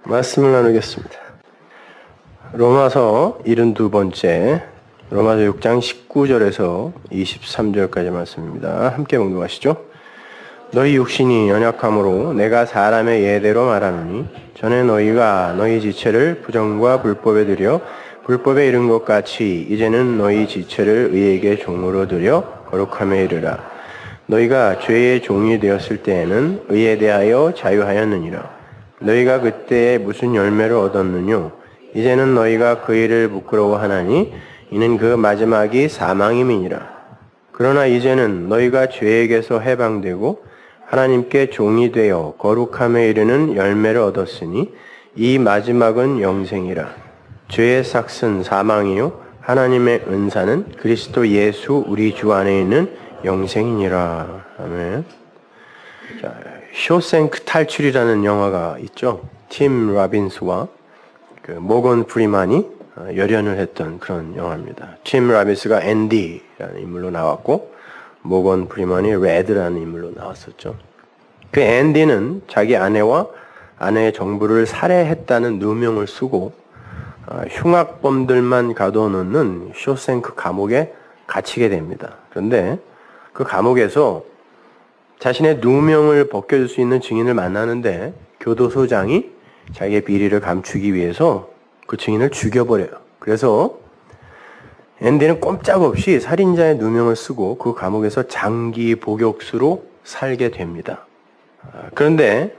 말씀을 나누겠습니다. 로마서 72번째, 로마서 6장 19절에서 23절까지 말씀입니다. 함께 봉독하시죠. 너희 육신이 연약함으로 내가 사람의 예대로 말하노니 전에 너희가 너희 지체를 부정과 불법에 들여 불법에 이른 것 같이 이제는 너희 지체를 의에게 종으로 들여 거룩함에 이르라. 너희가 죄의 종이 되었을 때에는 의에 대하여 자유하였느니라. 너희가 그때 무슨 열매를 얻었느뇨? 이제는 너희가 그 일을 부끄러워하나니 이는 그 마지막이 사망임이니라. 그러나 이제는 너희가 죄에게서 해방되고 하나님께 종이 되어 거룩함에 이르는 열매를 얻었으니 이 마지막은 영생이라. 죄의 삭은 사망이요 하나님의 은사는 그리스도 예수 우리 주 안에 있는 영생이니라. 아멘. 자, 쇼생크 탈출이라는 영화가 있죠. 팀 라빈스와 모건 프리만이 열연을 했던 그런 영화입니다. 팀 라빈스가 앤디라는 인물로 나왔고 모건 프리만이 레드라는 인물로 나왔었죠. 그 앤디는 자기 아내와 아내의 정부를 살해했다는 누명을 쓰고 흉악범들만 가둬놓는 쇼생크 감옥에 갇히게 됩니다. 그런데 그 감옥에서 자신의 누명을 벗겨줄 수 있는 증인을 만나는데 교도소장이 자기의 비리를 감추기 위해서 그 증인을 죽여버려요. 그래서 앤디는 꼼짝없이 살인자의 누명을 쓰고 그 감옥에서 장기 복역수로 살게 됩니다. 그런데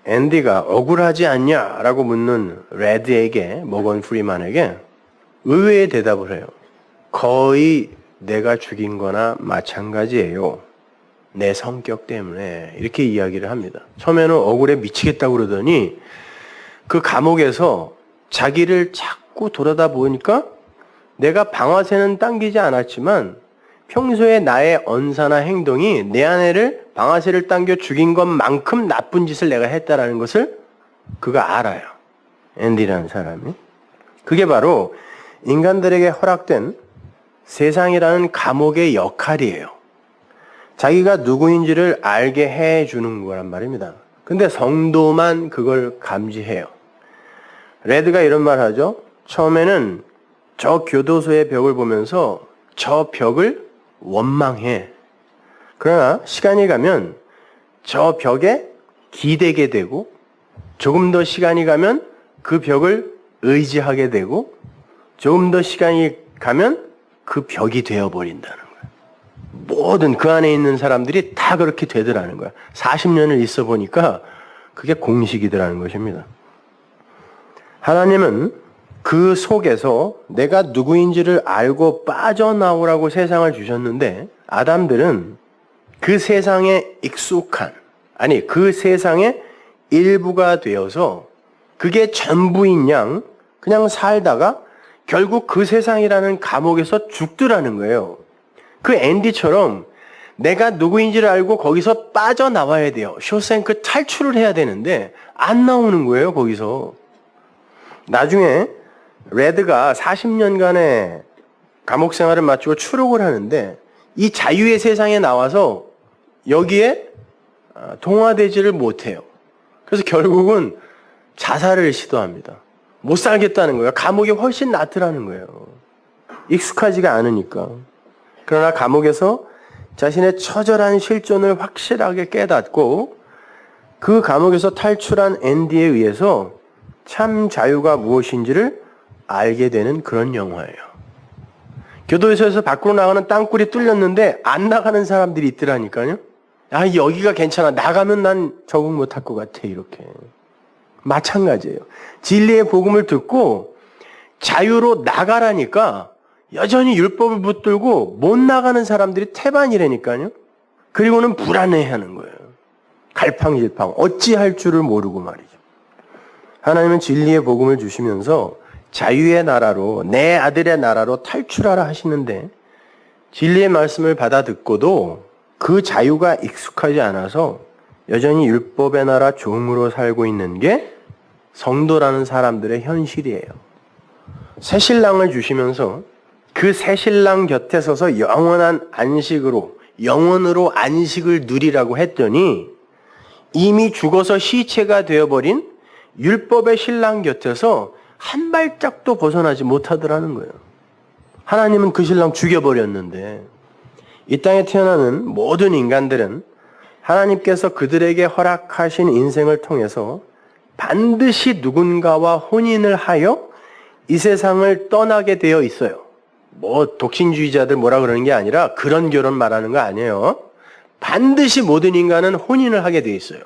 앤디가 억울하지 않냐라고 묻는 레드에게, 모건 프리만에게 의외의 대답을 해요. 거의 내가 죽인 거나 마찬가지예요. 내 성격 때문에. 이렇게 이야기를 합니다. 처음에는 억울해 미치겠다고 그러더니 그 감옥에서 자기를 자꾸 돌아다 보니까 내가 방아쇠는 당기지 않았지만 평소에 나의 언사나 행동이 내 아내를 방아쇠를 당겨 죽인 것만큼 나쁜 짓을 내가 했다라는 것을 그가 알아요. 앤디라는 사람이. 그게 바로 인간들에게 허락된 세상이라는 감옥의 역할이에요. 자기가 누구인지를 알게 해주는 거란 말입니다. 근데 성도만 그걸 감지해요. 레드가 이런 말 하죠. 처음에는 저 교도소의 벽을 보면서 저 벽을 원망해. 그러나 시간이 가면 저 벽에 기대게 되고 조금 더 시간이 가면 그 벽을 의지하게 되고 조금 더 시간이 가면 그 벽이 되어버린다는 거예요. 모든 그 안에 있는 사람들이 다 그렇게 되더라는 거야. 40년을 있어 보니까 그게 공식이더라는 것입니다. 하나님은 그 속에서 내가 누구인지를 알고 빠져나오라고 세상을 주셨는데 아담들은 그 세상에 익숙한, 아니 그 세상의 일부가 되어서 그게 전부인 양 그냥 살다가 결국 그 세상이라는 감옥에서 죽더라는 거예요. 그 앤디처럼 내가 누구인지를 알고 거기서 빠져나와야 돼요. 쇼생크 탈출을 해야 되는데 안 나오는 거예요, 거기서. 나중에 레드가 40년간의 감옥 생활을 마치고 추록을 하는데 이 자유의 세상에 나와서 여기에 동화되지를 못해요. 그래서 결국은 자살을 시도합니다. 못 살겠다는 거예요. 감옥이 훨씬 낫더라는 거예요. 익숙하지가 않으니까. 그러나 감옥에서 자신의 처절한 실존을 확실하게 깨닫고 그 감옥에서 탈출한 앤디에 의해서 참 자유가 무엇인지를 알게 되는 그런 영화예요. 교도소에서 밖으로 나가는 땅굴이 뚫렸는데 안 나가는 사람들이 있더라니까요. 아, 여기가 괜찮아. 나가면 난 적응 못할 것 같아. 이렇게. 마찬가지예요. 진리의 복음을 듣고 자유로 나가라니까 여전히 율법을 붙들고 못 나가는 사람들이 태반이라니까요. 그리고는 불안해하는 거예요. 갈팡질팡. 어찌할 줄을 모르고 말이죠. 하나님은 진리의 복음을 주시면서 자유의 나라로, 내 아들의 나라로 탈출하라 하시는데 진리의 말씀을 받아 듣고도 그 자유가 익숙하지 않아서 여전히 율법의 나라 종으로 살고 있는 게 성도라는 사람들의 현실이에요. 새 신랑을 주시면서 그 새 신랑 곁에 서서 영원한 안식으로, 영원으로 안식을 누리라고 했더니 이미 죽어서 시체가 되어버린 율법의 신랑 곁에서 한 발짝도 벗어나지 못하더라는 거예요. 하나님은 그 신랑 죽여버렸는데 이 땅에 태어나는 모든 인간들은 하나님께서 그들에게 허락하신 인생을 통해서 반드시 누군가와 혼인을 하여 이 세상을 떠나게 되어 있어요. 뭐 독신주의자들 뭐라 그러는 게 아니라 그런 결혼 말하는 거 아니에요. 반드시 모든 인간은 혼인을 하게 되어 있어요.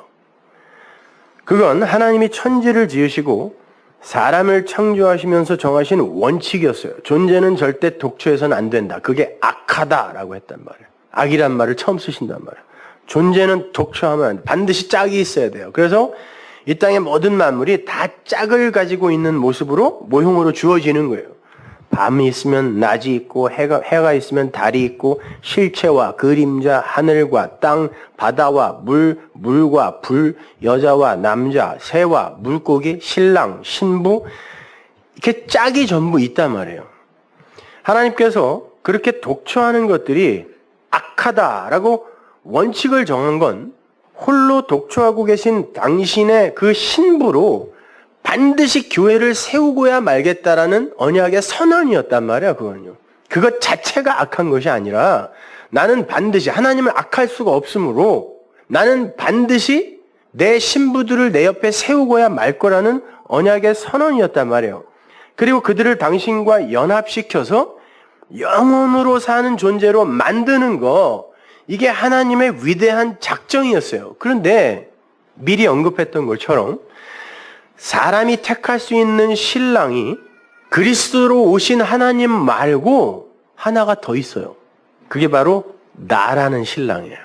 그건 하나님이 천지를 지으시고 사람을 창조하시면서 정하신 원칙이었어요. 존재는 절대 독초해서는 안 된다. 그게 악하다라고 했단 말이에요. 악이란 말을 처음 쓰신단 말이에요. 존재는 독초하면 안 돼. 반드시 짝이 있어야 돼요. 그래서 이 땅의 모든 만물이 다 짝을 가지고 있는 모습으로 모형으로 주어지는 거예요. 밤이 있으면 낮이 있고 해가 있으면 달이 있고 실체와 그림자, 하늘과 땅, 바다와 물과 불, 여자와 남자, 새와 물고기, 신랑, 신부 이렇게 짝이 전부 있단 말이에요. 하나님께서 그렇게 독초하는 것들이 악하다라고 원칙을 정한 건 홀로 독초하고 계신 당신의 그 신부로 반드시 교회를 세우고야 말겠다라는 언약의 선언이었단 말이야, 그건요. 그것 자체가 악한 것이 아니라 나는 반드시 하나님을 악할 수가 없으므로 나는 반드시 내 신부들을 내 옆에 세우고야 말 거라는 언약의 선언이었단 말이에요. 그리고 그들을 당신과 연합시켜서 영원으로 사는 존재로 만드는 거, 이게 하나님의 위대한 작정이었어요. 그런데 미리 언급했던 것처럼 사람이 택할 수 있는 신랑이 그리스도로 오신 하나님 말고 하나가 더 있어요. 그게 바로 나라는 신랑이에요.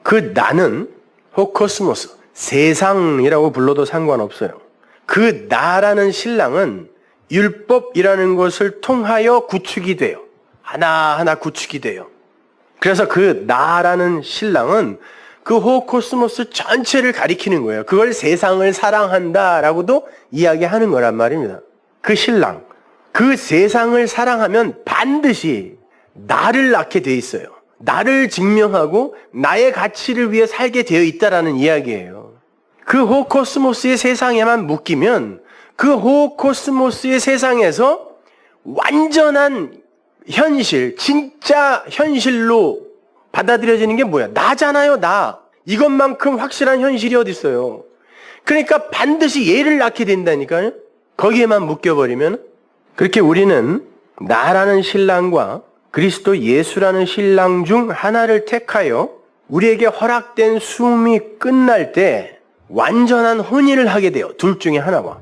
그 나는 호코스모스, 세상이라고 불러도 상관없어요. 그 나라는 신랑은 율법이라는 것을 통하여 구축이 돼요. 하나하나 구축이 돼요. 그래서 그 나라는 신랑은 그 호코스모스 전체를 가리키는 거예요. 그걸 세상을 사랑한다라고도 이야기하는 거란 말입니다. 그 신랑, 그 세상을 사랑하면 반드시 나를 낳게 돼 있어요. 나를 증명하고 나의 가치를 위해 살게 되어 있다라는 이야기예요. 그 호코스모스의 세상에만 묶이면 그 호코스모스의 세상에서 완전한 현실, 진짜 현실로 받아들여지는 게 뭐야? 나잖아요, 나. 이것만큼 확실한 현실이 어디 있어요? 그러니까 반드시 얘를 낳게 된다니까요. 거기에만 묶여버리면. 그렇게 우리는 나라는 신랑과 그리스도 예수라는 신랑 중 하나를 택하여 우리에게 허락된 숨이 끝날 때 완전한 혼인을 하게 돼요. 둘 중에 하나와.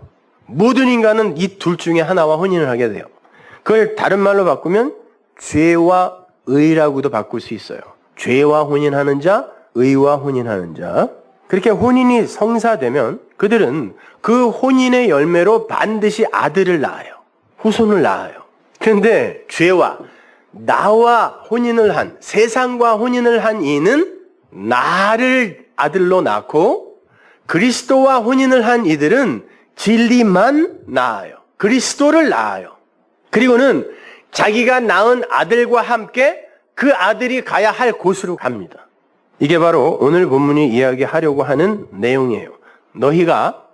모든 인간은 이 둘 중에 하나와 혼인을 하게 돼요. 그걸 다른 말로 바꾸면 죄와 의라고도 바꿀 수 있어요. 죄와 혼인하는 자, 의와 혼인하는 자. 그렇게 혼인이 성사되면 그들은 그 혼인의 열매로 반드시 아들을 낳아요. 후손을 낳아요. 그런데 죄와 나와 혼인을 한, 세상과 혼인을 한 이는 나를 아들로 낳고 그리스도와 혼인을 한 이들은 진리만 낳아요. 그리스도를 낳아요. 그리고는 자기가 낳은 아들과 함께 그 아들이 가야 할 곳으로 갑니다. 이게 바로 오늘 본문이 이야기하려고 하는 내용이에요. 너희가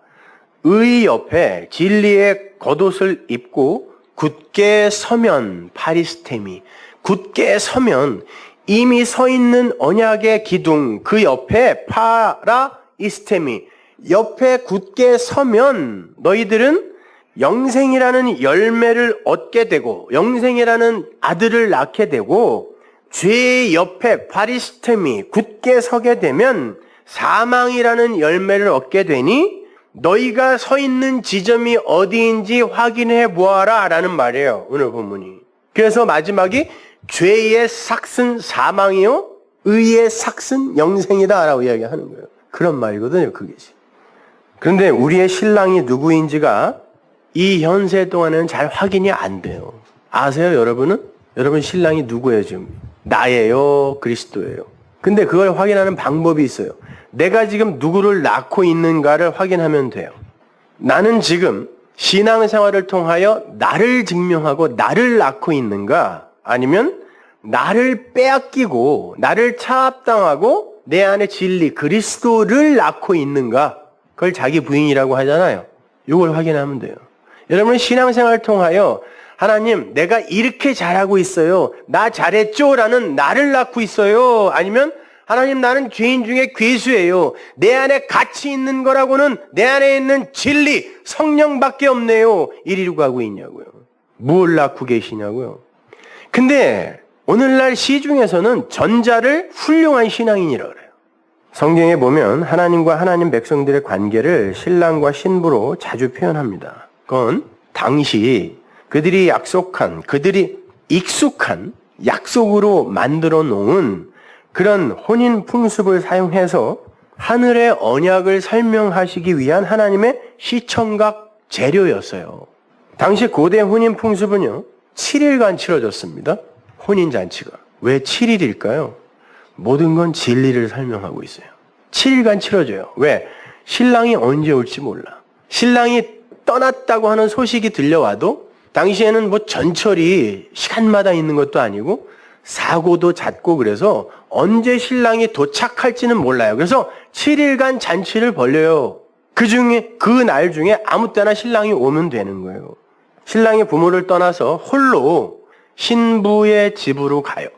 의 옆에 진리의 겉옷을 입고 굳게 서면, 파리스테미, 굳게 서면 이미 서 있는 언약의 기둥, 그 옆에 파라이스테미, 옆에 굳게 서면 너희들은 영생이라는 열매를 얻게 되고 영생이라는 아들을 낳게 되고 죄의 옆에 파리스테미 굳게 서게 되면 사망이라는 열매를 얻게 되니 너희가 서 있는 지점이 어디인지 확인해 보아라 라는 말이에요. 오늘 본문이. 그래서 마지막이 죄의 삭은 사망이요 의의 삭은 영생이다 라고 이야기하는 거예요. 그런 말이거든요. 그게. 그런데 우리의 신랑이 누구인지가 이 현세 동안에는 잘 확인이 안 돼요. 아세요, 여러분은? 여러분 신랑이 누구예요, 지금? 나예요, 그리스도예요. 근데 그걸 확인하는 방법이 있어요. 내가 지금 누구를 낳고 있는가를 확인하면 돼요. 나는 지금 신앙생활을 통하여 나를 증명하고 나를 낳고 있는가? 아니면 나를 빼앗기고 나를 차압당하고 내 안에 진리, 그리스도를 낳고 있는가? 그걸 자기 부인이라고 하잖아요. 이걸 확인하면 돼요. 여러분의 신앙생활을 통하여 하나님, 내가 이렇게 잘하고 있어요. 나 잘했죠? 라는 나를 낳고 있어요. 아니면 하나님, 나는 죄인 중에 괴수예요. 내 안에 가치 있는 거라고는 내 안에 있는 진리, 성령밖에 없네요. 이리로 가고 있냐고요. 뭘 낳고 계시냐고요. 근데 오늘날 시중에서는 전자를 훌륭한 신앙인이라고 그래요. 성경에 보면 하나님과 하나님 백성들의 관계를 신랑과 신부로 자주 표현합니다. 그건 당시 그들이 익숙한 약속으로 만들어 놓은 그런 혼인 풍습을 사용해서 하늘의 언약을 설명하시기 위한 하나님의 시청각 재료였어요. 당시 고대 혼인 풍습은요, 7일간 치러졌습니다. 혼인잔치가. 왜 7일일까요? 모든 건 진리를 설명하고 있어요. 7일간 치러져요. 왜? 신랑이 언제 올지 몰라. 신랑이 떠났다고 하는 소식이 들려와도 당시에는 뭐 전철이 시간마다 있는 것도 아니고 사고도 잦고 그래서 언제 신랑이 도착할지는 몰라요. 그래서 7일간 잔치를 벌려요. 그 날 중에 아무 때나 신랑이 오면 되는 거예요. 신랑이 부모를 떠나서 홀로 신부의 집으로 가요.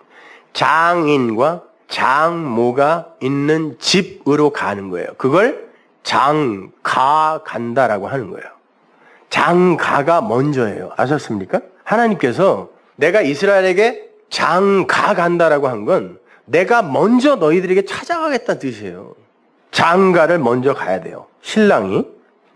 장인과 장모가 있는 집으로 가는 거예요. 그걸 장가 간다라고 하는 거예요. 장가가 먼저예요. 아셨습니까? 하나님께서 내가 이스라엘에게 장가 간다라고 한 건 내가 먼저 너희들에게 찾아가겠다는 뜻이에요. 장가를 먼저 가야 돼요. 신랑이.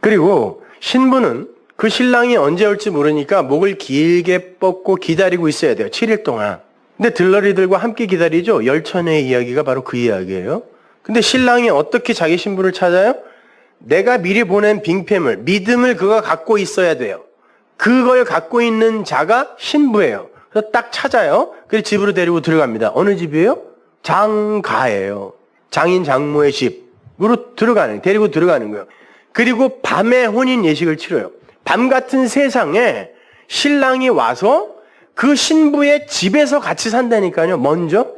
그리고 신부는 그 신랑이 언제 올지 모르니까 목을 길게 뻗고 기다리고 있어야 돼요. 7일 동안. 근데 들러리들과 함께 기다리죠. 열천의 이야기가 바로 그 이야기예요. 근데 신랑이 어떻게 자기 신부를 찾아요? 내가 미리 보낸 빙패물, 믿음을 그가 갖고 있어야 돼요. 그걸 갖고 있는 자가 신부예요. 그래서 딱 찾아요. 그래서 집으로 데리고 들어갑니다. 어느 집이에요? 장가예요. 장인 장모의 집으로 데리고 들어가는 거예요. 그리고 밤에 혼인 예식을 치러요. 밤 같은 세상에 신랑이 와서 그 신부의 집에서 같이 산다니까요. 먼저.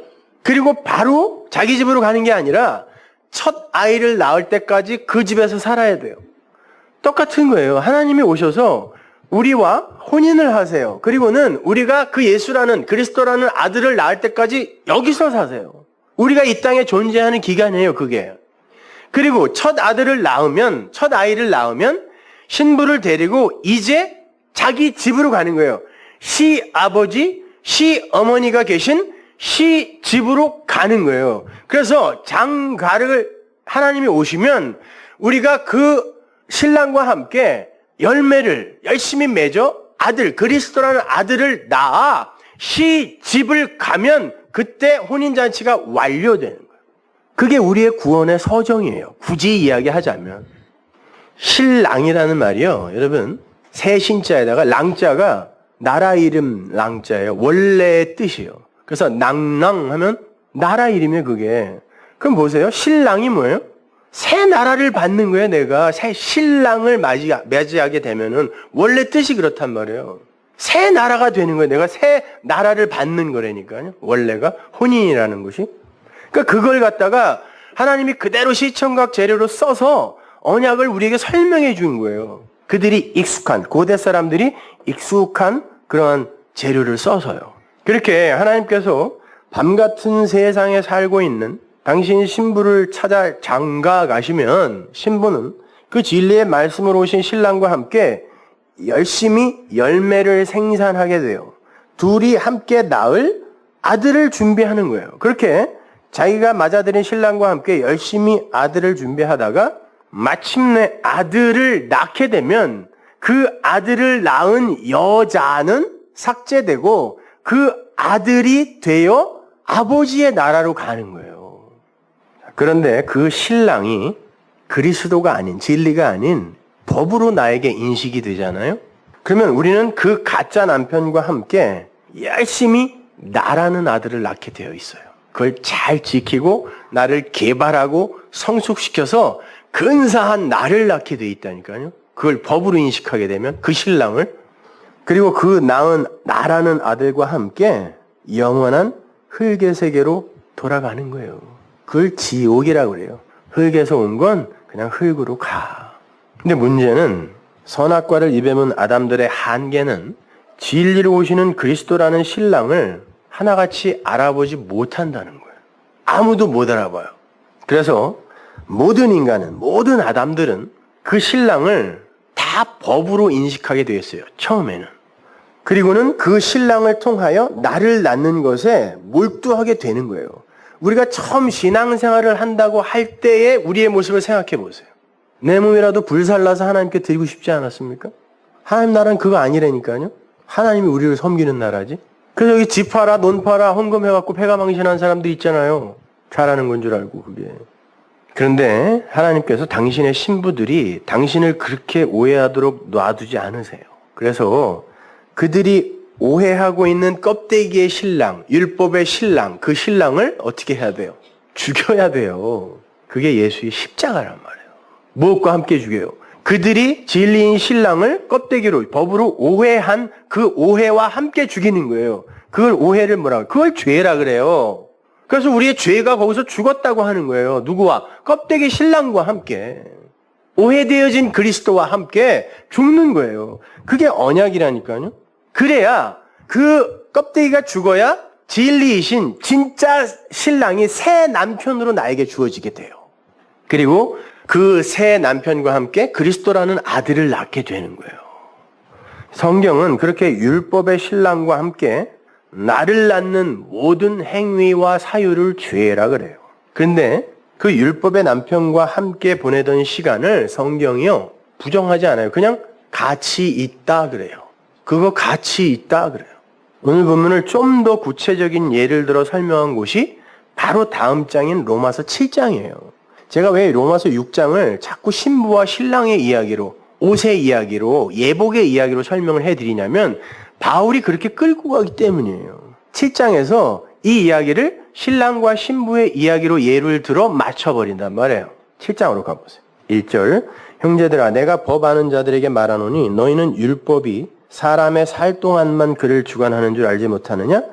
그리고 바로 자기 집으로 가는 게 아니라 첫 아이를 낳을 때까지 그 집에서 살아야 돼요. 똑같은 거예요. 하나님이 오셔서 우리와 혼인을 하세요. 그리고는 우리가 그 예수라는 그리스도라는 아들을 낳을 때까지 여기서 사세요. 우리가 이 땅에 존재하는 기간이에요, 그게. 그리고 첫 아이를 낳으면 신부를 데리고 이제 자기 집으로 가는 거예요. 시아버지, 시어머니가 계신 시집으로 가는 거예요. 그래서 장가를 하나님이 오시면 우리가 그 신랑과 함께 열매를 열심히 맺어 그리스도라는 아들을 낳아 시집을 가면 그때 혼인잔치가 완료되는 거예요. 그게 우리의 구원의 서정이에요. 굳이 이야기하자면. 신랑이라는 말이요. 여러분, 새 신자에다가 랑자가 나라 이름 랑자예요. 원래의 뜻이에요. 그래서 낭랑 하면 나라 이름이에요, 그게. 그럼 보세요. 신랑이 뭐예요? 새 나라를 받는 거예요, 내가. 새 신랑을 맞이하게 되면은 원래 뜻이 그렇단 말이에요. 새 나라가 되는 거예요. 내가 새 나라를 받는 거라니까요. 원래가 혼인이라는 것이. 그러니까 그걸 갖다가 하나님이 그대로 시청각 재료로 써서 언약을 우리에게 설명해 준 거예요. 그들이 고대 사람들이 익숙한 그러한 재료를 써서요. 그렇게 하나님께서 밤 같은 세상에 살고 있는 당신 신부를 찾아 장가 가시면 신부는 그 진리의 말씀으로 오신 신랑과 함께 열심히 열매를 생산하게 돼요. 둘이 함께 낳을 아들을 준비하는 거예요. 그렇게 자기가 맞아들인 신랑과 함께 열심히 아들을 준비하다가 마침내 아들을 낳게 되면 그 아들을 낳은 여자는 삭제되고 그 아들이 되어 아버지의 나라로 가는 거예요. 그런데 그 신랑이 그리스도가 아닌, 진리가 아닌 법으로 나에게 인식이 되잖아요. 그러면 우리는 그 가짜 남편과 함께 열심히 나라는 아들을 낳게 되어 있어요. 그걸 잘 지키고 나를 개발하고 성숙시켜서 근사한 나를 낳게 되어 있다니까요. 그걸 법으로 인식하게 되면 그 신랑을, 그리고 그 낳은 나라는 아들과 함께 영원한 흙의 세계로 돌아가는 거예요. 그걸 지옥이라고 그래요. 흙에서 온 건 그냥 흙으로 가. 근데 문제는 선악과를 입에 문 아담들의 한계는 진리로 오시는 그리스도라는 신랑을 하나같이 알아보지 못한다는 거예요. 아무도 못 알아봐요. 그래서 모든 인간은, 모든 아담들은 그 신랑을 다 법으로 인식하게 되었어요. 처음에는. 그리고는 그 신랑을 통하여 나를 낳는 것에 몰두하게 되는 거예요. 우리가 처음 신앙생활을 한다고 할 때의 우리의 모습을 생각해 보세요. 내 몸이라도 불살라서 하나님께 드리고 싶지 않았습니까? 하나님 나라는 그거 아니라니까요. 하나님이 우리를 섬기는 나라지. 그래서 여기 집 팔아, 논 팔아, 헌금해갖고 패가망신한 사람들 있잖아요. 잘하는 건 줄 알고 그게. 그런데 하나님께서 당신의 신부들이 당신을 그렇게 오해하도록 놔두지 않으세요. 그래서 그들이 오해하고 있는 껍데기의 신랑, 율법의 신랑, 그 신랑을 어떻게 해야 돼요? 죽여야 돼요. 그게 예수의 십자가란 말이에요. 무엇과 함께 죽여요? 그들이 진리인 신랑을 껍데기로, 법으로 오해한 그 오해와 함께 죽이는 거예요. 그걸 오해를 뭐라고? 그걸 죄라 그래요. 그래서 우리의 죄가 거기서 죽었다고 하는 거예요. 누구와? 껍데기 신랑과 함께. 오해되어진 그리스도와 함께 죽는 거예요. 그게 언약이라니까요. 그래야 그 껍데기가 죽어야 진리이신 진짜 신랑이 새 남편으로 나에게 주어지게 돼요. 그리고 그 새 남편과 함께 그리스도라는 아들을 낳게 되는 거예요. 성경은 그렇게 율법의 신랑과 함께 나를 낳는 모든 행위와 사유를 죄라 그래요. 그런데 그 율법의 남편과 함께 보내던 시간을 성경이요 부정하지 않아요. 그냥 가치 있다 그래요. 그거 가치 있다 그래요. 오늘 본문을 좀 더 구체적인 예를 들어 설명한 곳이 바로 다음 장인 로마서 7장이에요. 제가 왜 로마서 6장을 자꾸 신부와 신랑의 이야기로, 옷의 이야기로, 예복의 이야기로 설명을 해드리냐면 바울이 그렇게 끌고 가기 때문이에요. 7장에서 이 이야기를 신랑과 신부의 이야기로 예를 들어 맞춰버린단 말이에요. 7장으로 가보세요. 1절 형제들아 내가 법 아는 자들에게 말하노니 너희는 율법이 사람의 살 동안만 그를 주관하는 줄 알지 못하느냐?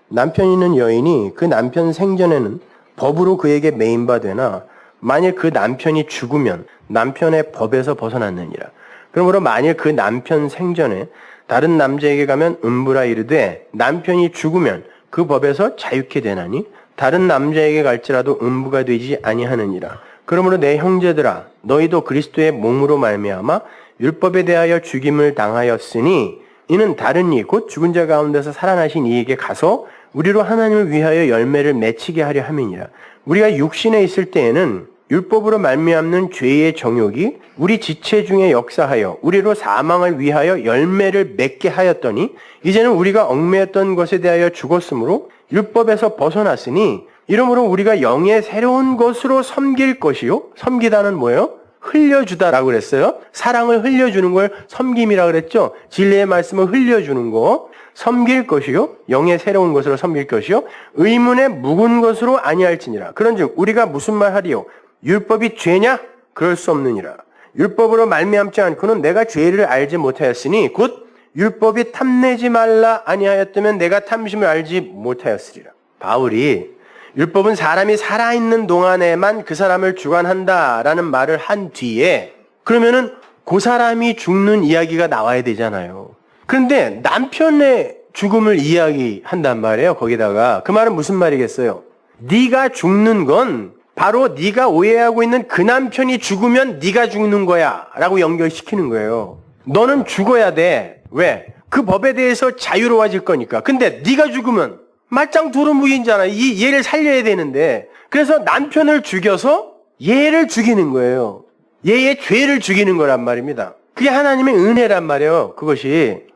남편 있는 여인이 그 남편 생전에는 법으로 그에게 매인바 되나 만일 그 남편이 죽으면 남편의 법에서 벗어났느니라. 그러므로 만일 그 남편 생전에 다른 남자에게 가면 음부라 이르되 남편이 죽으면 그 법에서 자유케 되나니 다른 남자에게 갈지라도 음부가 되지 아니하느니라. 그러므로 내 형제들아 너희도 그리스도의 몸으로 말미암아 율법에 대하여 죽임을 당하였으니 이는 다른 이 곧 죽은 자 가운데서 살아나신 이에게 가서 우리로 하나님을 위하여 열매를 맺히게 하려 함이니라. 우리가 육신에 있을 때에는 율법으로 말미암는 죄의 정욕이 우리 지체 중에 역사하여 우리로 사망을 위하여 열매를 맺게 하였더니 이제는 우리가 얽매였던 것에 대하여 죽었으므로 율법에서 벗어났으니 이러므로 우리가 영의 새로운 것으로 섬길 것이요. 섬기다는 뭐예요? 흘려주다라고 그랬어요. 사랑을 흘려주는 걸 섬김이라고 그랬죠. 진리의 말씀을 흘려주는 거. 섬길 것이요. 영의 새로운 것으로 섬길 것이요. 의문의 묵은 것으로 아니할지니라. 그런즉 우리가 무슨 말 하리요? 율법이 죄냐? 그럴 수 없느니라. 율법으로 말미암지 않고는 내가 죄를 알지 못하였으니 곧 율법이 탐내지 말라 아니하였다면 내가 탐심을 알지 못하였으리라. 바울이 율법은 사람이 살아있는 동안에만 그 사람을 주관한다라는 말을 한 뒤에 그러면은 그 사람이 죽는 이야기가 나와야 되잖아요. 그런데 남편의 죽음을 이야기한단 말이에요. 거기다가 그 말은 무슨 말이겠어요? 네가 죽는 건 바로 네가 오해하고 있는 그 남편이 죽으면 네가 죽는 거야 라고 연결시키는 거예요. 너는 죽어야 돼. 왜? 그 법에 대해서 자유로워질 거니까. 근데 네가 죽으면 말짱 도루묵이잖아. 이 얘를 살려야 되는데. 그래서 남편을 죽여서 얘를 죽이는 거예요. 얘의 죄를 죽이는 거란 말입니다. 그게 하나님의 은혜란 말이에요. 그것이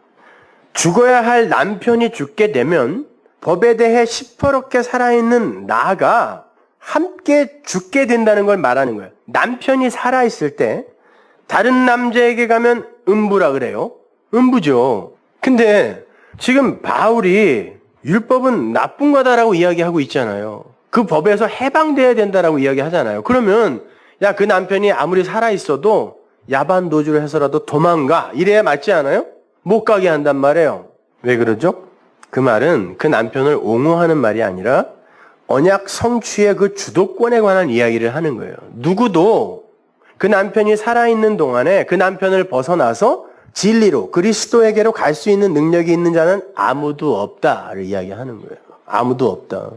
죽어야 할 남편이 죽게 되면 법에 대해 시퍼렇게 살아있는 나가 함께 죽게 된다는 걸 말하는 거예요. 남편이 살아있을 때 다른 남자에게 가면 음부라 그래요. 음부죠. 근데 지금 바울이 율법은 나쁜 거다라고 이야기하고 있잖아요. 그 법에서 해방돼야 된다라고 이야기하잖아요. 그러면 야, 그 남편이 아무리 살아있어도 야반 도주를 해서라도 도망가. 이래야 맞지 않아요? 못 가게 한단 말이에요. 왜 그러죠? 그 말은 그 남편을 옹호하는 말이 아니라 언약 성취의 그 주도권에 관한 이야기를 하는 거예요. 누구도 그 남편이 살아있는 동안에 그 남편을 벗어나서 진리로 그리스도에게로 갈 수 있는 능력이 있는 자는 아무도 없다를 이야기하는 거예요. 아무도 없다.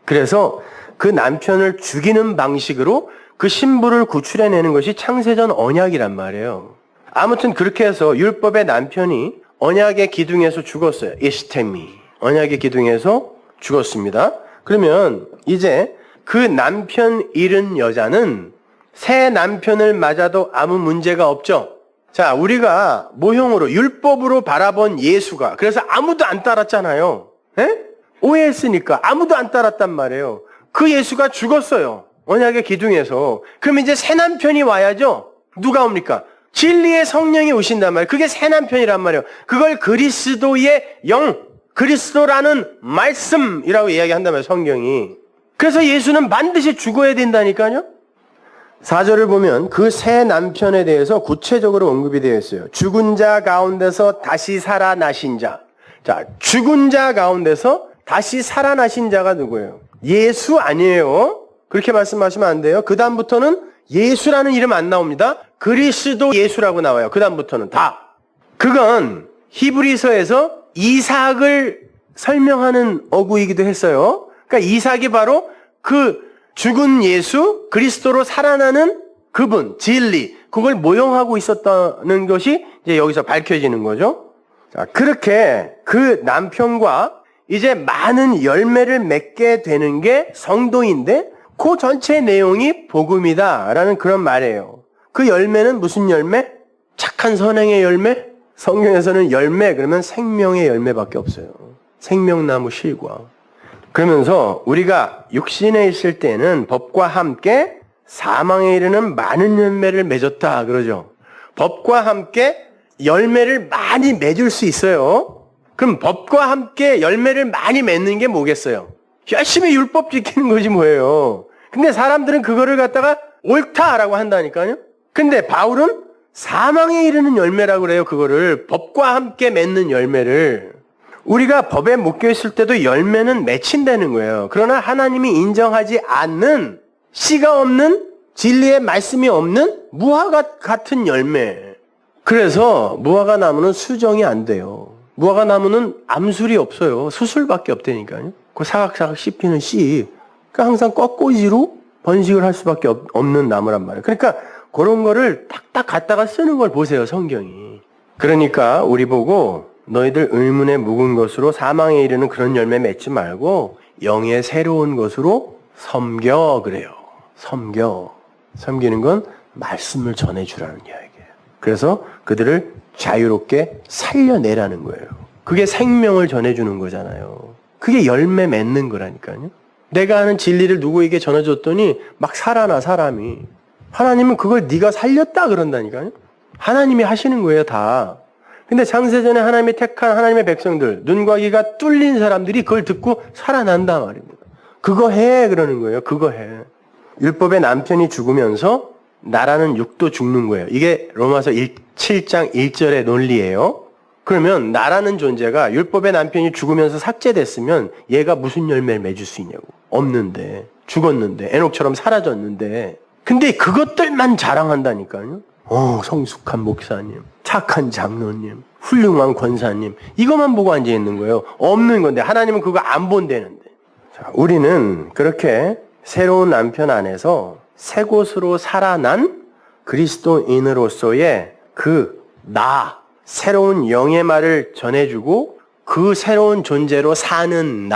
그래서 그 남편을 죽이는 방식으로 그 신부를 구출해내는 것이 창세전 언약이란 말이에요. 아무튼 그렇게 해서 율법의 남편이 언약의 기둥에서 죽었어요. 이시테미. 언약의 기둥에서 죽었습니다. 그러면 이제 그 남편 잃은 여자는 새 남편을 맞아도 아무 문제가 없죠. 자, 우리가 모형으로 율법으로 바라본 예수가 그래서 아무도 안 따랐잖아요. 에? 오해했으니까 아무도 안 따랐단 말이에요. 그 예수가 죽었어요. 언약의 기둥에서. 그럼 이제 새 남편이 와야죠. 누가 옵니까? 진리의 성령이 오신단 말이에요. 그게 새 남편이란 말이에요. 그걸 그리스도의 영, 그리스도라는 말씀이라고 이야기한단 말이에요. 성경이. 그래서 예수는 반드시 죽어야 된다니까요. 4절을 보면 그 새 남편에 대해서 구체적으로 언급이 되어 있어요. 죽은 자 가운데서 다시 살아나신 자. 자, 죽은 자 가운데서 다시 살아나신 자가 누구예요? 예수 아니에요. 그렇게 말씀하시면 안 돼요. 그 다음부터는 예수라는 이름 안 나옵니다. 그리스도 예수라고 나와요. 그 다음부터는 다. 그건 히브리서에서 이삭을 설명하는 어구이기도 했어요. 그러니까 이삭이 바로 그 죽은 예수, 그리스도로 살아나는 그분, 진리, 그걸 모형하고 있었다는 것이 이제 여기서 밝혀지는 거죠. 자, 그렇게 그 남편과 이제 많은 열매를 맺게 되는 게 성도인데 그 전체 내용이 복음이다라는 그런 말이에요. 그 열매는 무슨 열매? 착한 선행의 열매? 성경에서는 열매 그러면 생명의 열매밖에 없어요. 생명나무 실과. 그러면서 우리가 육신에 있을 때는 법과 함께 사망에 이르는 많은 열매를 맺었다 그러죠. 법과 함께 열매를 많이 맺을 수 있어요. 그럼 법과 함께 열매를 많이 맺는 게 뭐겠어요? 열심히 율법 지키는 거지 뭐예요. 근데 사람들은 그거를 갖다가 옳다라고 한다니까요. 근데 바울은 사망에 이르는 열매라고 그래요. 그거를 법과 함께 맺는 열매를. 우리가 법에 묶여 있을 때도 열매는 맺힌다는 거예요. 그러나 하나님이 인정하지 않는 씨가 없는 진리의 말씀이 없는 무화과 같은 열매. 그래서 무화과 나무는 수정이 안 돼요. 무화과 나무는 암술이 없어요. 수술밖에 없다니까요. 그 사각사각 씹히는 씨. 그러니까 항상 꺾꽂이로 번식을 할 수밖에 없는 나무란 말이에요. 그러니까 그런 거를 딱딱 갖다가 쓰는 걸 보세요, 성경이. 그러니까 우리 보고 너희들 의문에 묵은 것으로 사망에 이르는 그런 열매 맺지 말고 영의 새로운 것으로 섬겨 그래요. 섬기는 건 말씀을 전해주라는 이야기예요. 그래서 그들을 자유롭게 살려내라는 거예요. 그게 생명을 전해주는 거잖아요. 그게 열매 맺는 거라니까요. 내가 아는 진리를 누구에게 전해줬더니 막 살아나 사람이. 하나님은 그걸 네가 살렸다 그런다니까요. 하나님이 하시는 거예요 다. 근데 창세전에 하나님이 택한 하나님의 백성들, 눈과 귀가 뚫린 사람들이 그걸 듣고 살아난다 말입니다. 그거 해 그러는 거예요. 그거 해. 율법의 남편이 죽으면서 나라는 육도 죽는 거예요. 이게 로마서 7장 1절의 논리예요. 그러면 나라는 존재가 율법의 남편이 죽으면서 삭제됐으면 얘가 무슨 열매를 맺을 수 있냐고. 없는데. 죽었는데. 에녹처럼 사라졌는데. 근데 그것들만 자랑한다니까요. 성숙한 목사님, 착한 장로님, 훌륭한 권사님, 이것만 보고 앉아있는 거예요. 없는 건데 하나님은 그거 안 본다는데. 자, 우리는 그렇게 새로운 남편 안에서 새 곳으로 살아난 그리스도인으로서의 새로운 영의 말을 전해주고 그 새로운 존재로 사는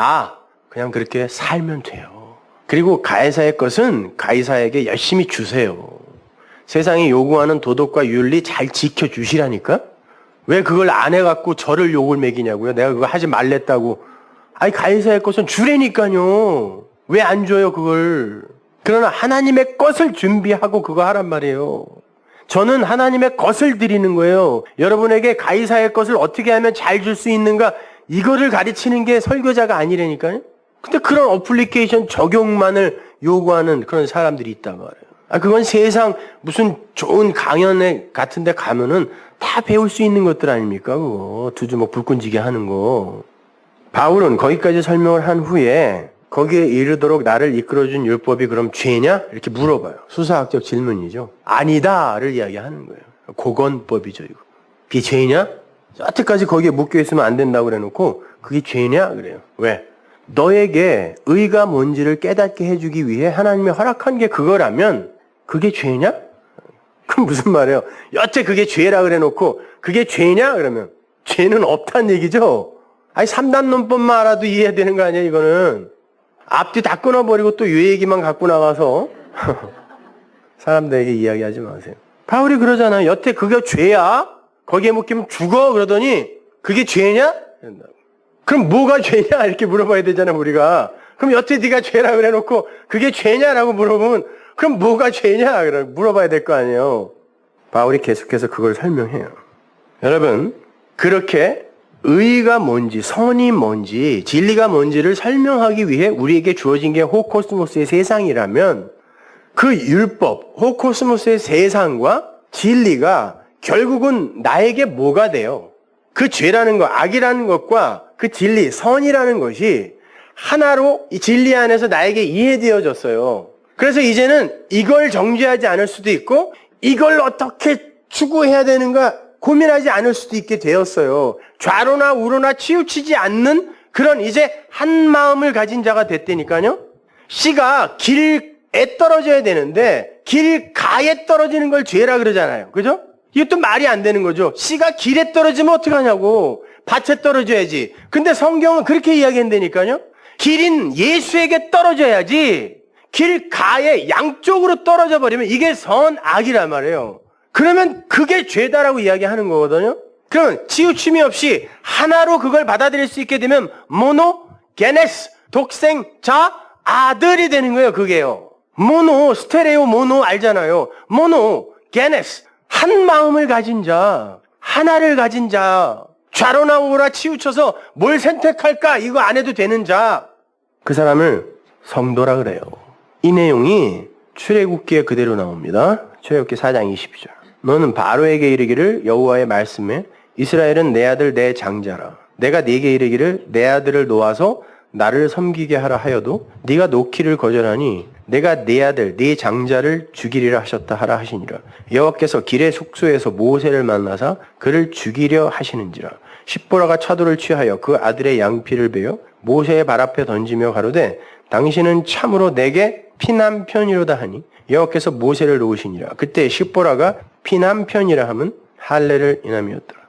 그냥 그렇게 살면 돼요. 그리고 가이사의 것은 가이사에게 열심히 주세요. 세상이 요구하는 도덕과 윤리 잘 지켜주시라니까? 왜 그걸 안 해갖고 저를 욕을 먹이냐고요? 내가 그거 하지 말랬다고. 아니, 가이사의 것은 주라니까요. 왜 안 줘요, 그걸? 그러나 하나님의 것을 준비하고 그거 하란 말이에요. 저는 하나님의 것을 드리는 거예요. 여러분에게 가이사의 것을 어떻게 하면 잘 줄 수 있는가? 이거를 가르치는 게 설교자가 아니라니까요? 근데 그런 어플리케이션 적용만을 요구하는 그런 사람들이 있단 말이에요. 그건 세상 무슨 좋은 강연회 같은 데 가면은 다 배울 수 있는 것들 아닙니까? 그거. 두 주먹 불 끈지게 하는 거. 바울은 거기까지 설명을 한 후에 거기에 이르도록 나를 이끌어준 율법이 그럼 죄냐? 이렇게 물어봐요. 수사학적 질문이죠. 아니다를 이야기하는 거예요. 고건법이죠, 이거. 그게 죄냐? 여태까지 거기에 묶여있으면 안 된다고 그래놓고 그게 죄냐? 그래요. 왜? 너에게 의가 뭔지를 깨닫게 해주기 위해 하나님이 허락한 게 그거라면 그게 죄냐? 그럼 무슨 말이에요? 여태 그게 죄라 그래놓고 그게 죄냐? 그러면 죄는 없다는 얘기죠? 아니 3단론법만 알아도 이해되는 거 아니에요, 이거는. 앞뒤 다 끊어버리고 또 요 얘기만 갖고 나가서 사람들에게 이야기하지 마세요. 바울이 그러잖아요. 여태 그게 죄야? 거기에 묶이면 죽어? 그러더니 그게 죄냐? 그럼 뭐가 죄냐? 이렇게 물어봐야 되잖아, 우리가. 그럼 여태 네가 죄라 그래놓고 그게 죄냐라고 물어보면 그럼 뭐가 죄냐? 물어봐야 될 거 아니에요. 바울이 계속해서 그걸 설명해요. 여러분, 그렇게 의가 뭔지, 선이 뭔지, 진리가 뭔지를 설명하기 위해 우리에게 주어진 게 호코스모스의 세상이라면 그 율법, 호코스모스의 세상과 진리가 결국은 나에게 뭐가 돼요? 그 죄라는 것, 악이라는 것과 그 진리, 선이라는 것이 하나로 이 진리 안에서 나에게 이해되어졌어요. 그래서 이제는 이걸 정죄하지 않을 수도 있고 이걸 어떻게 추구해야 되는가 고민하지 않을 수도 있게 되었어요. 좌로나 우로나 치우치지 않는 그런 이제 한 마음을 가진 자가 됐다니까요. 씨가 길에 떨어져야 되는데 길가에 떨어지는 걸 죄라 그러잖아요. 그죠? 이것도 말이 안 되는 거죠. 씨가 길에 떨어지면 어떡하냐고. 밭에 떨어져야지. 근데 성경은 그렇게 이야기한다니까요. 길인 예수에게 떨어져야지. 길가에 양쪽으로 떨어져 버리면 이게 선악이란 말이에요. 그러면 그게 죄다라고 이야기하는 거거든요. 그러면 치우침이 없이 하나로 그걸 받아들일 수 있게 되면 모노게네스, 독생자, 아들이 되는 거예요. 그게요. 모노, 스테레오 모노 알잖아요. 모노게네스, 한 마음을 가진 자, 하나를 가진 자, 좌로나 우로나 치우쳐서 뭘 선택할까 이거 안 해도 되는 자, 그 사람을 성도라 그래요. 이 내용이 출애굽기에 그대로 나옵니다. 출애굽기 4장 20절. 너는 바로에게 이르기를 여호와의 말씀에 이스라엘은 내 아들 내 장자라. 내가 네게 이르기를 내 아들을 놓아서 나를 섬기게 하라 하여도 네가 놓기를 거절하니 내가 네 아들 네 장자를 죽이리라 하셨다 하라 하시니라. 여호와께서 길의 숙소에서 모세를 만나사 그를 죽이려 하시는지라. 십보라가 차도를 취하여 그 아들의 양피를 베어 모세의 발 앞에 던지며 가로되 당신은 참으로 내게 피난편이로다 하니 여호와께서 모세를 놓으시니라. 그때 십보라가 피난편이라 함은 할례를 인함이었더라.